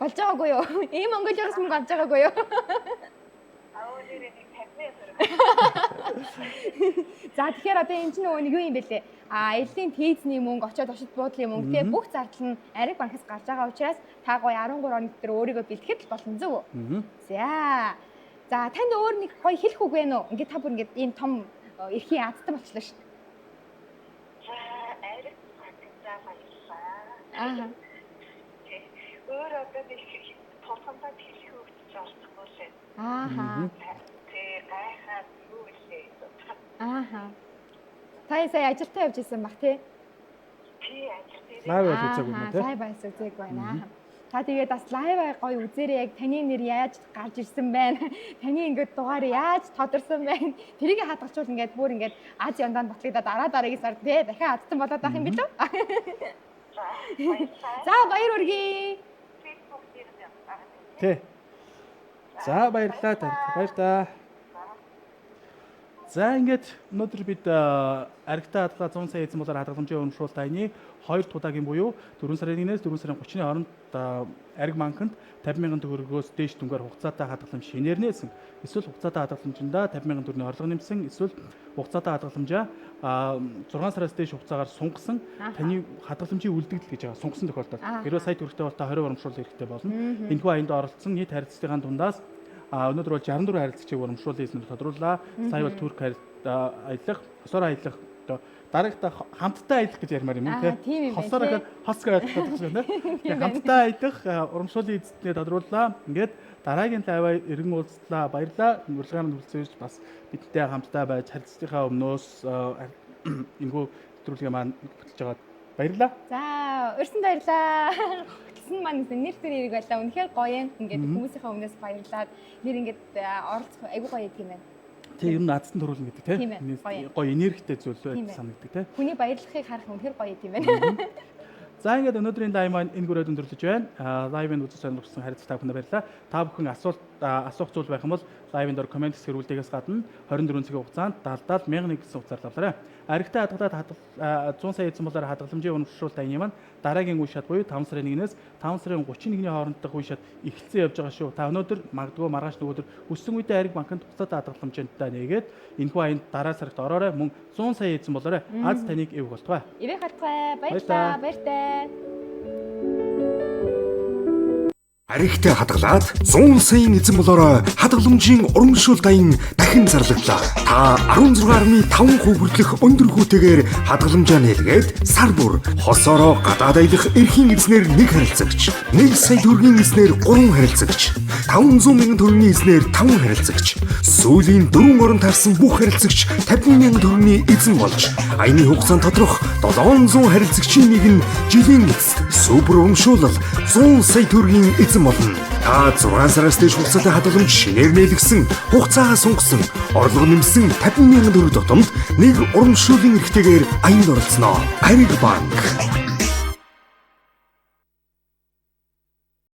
Болж байгаагүй юу? Ийм Монголиос мөнгө авч байгаагүй юу? За тэгэхээр одоо энэ чинь нөгөө нэг юу юм бэ лээ? Аялын тийзний мөнгө, очиод буудлын мөнгө те бүх зардал нь Ариг банкаас гарч байгаа учраас та гоё 13 оны дотор өөрийгөө бэлтгэхэд болно зөв үү? За. За танд өөр нэг гоё хэлэх үг байна уу? Ингээд та бүр ингээд ийм том эрхийн азтан болчихлоо шүү дээ. За Ариг банкнд баярлалаа. Өөр одоо нэг тулгамдад хэлэх үгч олдохгүй лээ. Тэг гайхаад юу илээ. Та сая ажилтаа явж исэн баг тий? Тий ажил дээр. Лайв үзээгүй юм тий? Лайв үзээгүй байна. Та тэгээд бас лайв гоё үзээрэй яг таны нэр яаж гарч ирсэн байна. Таны ингээд дугаар яаж тодорсон байна. Тэрийг хадгалчвал ингээд бүр ингээд Ази ондонд батлагдаад дараагийн сард тий дахиад азтан болоод байх юм билүү? За баяр хүргэе. Тий. За баярлалаа танд. Баяр та. За ингээд өнөөдөр бид аригтаа хадлаа 100 сая эзэн болоор хадгаламжийн урамшуулалт аяны 2 удаагийн буюу 4 сарын 1-ээс 4 сарын 30-ны хооронд Ариг банкнд 50,000 төгрөгөөс дээш дүнгээр хугацаатай хадгаламж шинээр нээсэн. Эсвэл хугацаатай хадгаламжиндаа 50,000 төгрөгийн орлого нэмсэн. Эсвэл хугацаатай хадгаламжаа 6 сараас дээш хугацаагаар сунгасан таны хадгаламжийн үлдэгдэл гэж байгаа сунгасан тохиолдолд хэрвээ сая төгрөгтэй бол та 20 урамшуул хэрэгтэй болно. Энэхүү аянд оролцсон нийт харилцагчдын дундаас өнөөдөр бол 64 харилцагчийг урамшууллын эзнэр тодрууллаа. Сая бол Турк аялах, хосоор аялах дараагтаа хамтдаа аялах гэж ярмаар юм тий. Хосоор гэхэд хос гэж тодорхойлсон тий. Хамтдаа аялах урамшууллын эзнэр тодрууллаа. Ингээд дараагийн лайваа эргэн уулзлаа. Баярлалаа. Урилгаанд хүрэлцэж бас бидтэй хамтдаа байж харилцагчдынхаа өмнөөс энэхүү нэвтрүүлгээ маань хөтлөж байгаад баярлалаа. За, өрсөнд баярлалаа. Хөтлсөн маань нэр төр ирэг байлаа. Үнэхээр гоё юм. Ингээд хүмүүсийнхээ өмнөөс баярлаад нэр ингээд оролцох айгүй гоё юм байна. Тэг ер нь азтан төрүүлнэ гэдэг тийм гоё энергитэй зүйл байт санагддаг тийм. Хүний баярлахыг харах үнэхээр гоё юм байна. За ингээд өнөөдрийн лайв маань энэ хүрээд өндөрлөж байна. Лайвын үзэж сонирхсан харилцаа та бүхэнд баярлалаа. Та бүхэн асуух зүйл байх юм бол лайвын дор комент хэсгээр үлдээгээс гадна 24 цагийн хугацаанд 70,000 гэсэн утсаар давлаарай. Аригтай хадгалаад 100 сая эзэн болоор хадгаламжийн урамшуулалт аяны маань дараагийн үе шат буюу 5 сарын 1-ээс 5 сарын 31-ний хооронд дахь үе шат эхэлсэн явж байгаа шүү. Та өнөөдөр магадгүй маргааш нөгөөдөр хүссэн үедээ ариг банкнд буцаад хадгаламжтай нээгээд энэхүү аянд дараа сард ороорой мөн 100 сая эзэн болоорой. Аз таныг эвг болтугай. Эвэг хатгай. Баярлалаа. Баяртай. Аригтай хадгалаад 100 саяын эзэн болоорой хадгаламжийн урамшуулалт аян дахин зарлагдлаа. Та 16.5% хүртэлх өндөр хүүтэйгээр хадгаламжаа нээлгээд сар бүр хосоороо гадаад аялах эрхийн эзнэр 1 харилцагч, 1 сая төгрөгийн эзнэр 3 харилцагч, 500,000 төгрөгийн эзнэр 5 харилцагч, сүүлийн 4 орон таарсан бүх харилцагч 50,000 төгрөгийн эзэн болж аяны хугацаанд тоторох 700 харилцагчийн нэг нь жилийн эцэст супер урамшуулал 100 сая төгрөгийн эзэн болно. Та 6 сараас дээш хугацаатай хадгаламж шинээр нээлгсэн, хугацаагаа сунгасан, орлого нэмсэн 50,000 төгрөг дотомд нэг урамшууллын эрхтэйгээр аянд оролцсноо. Ариг банк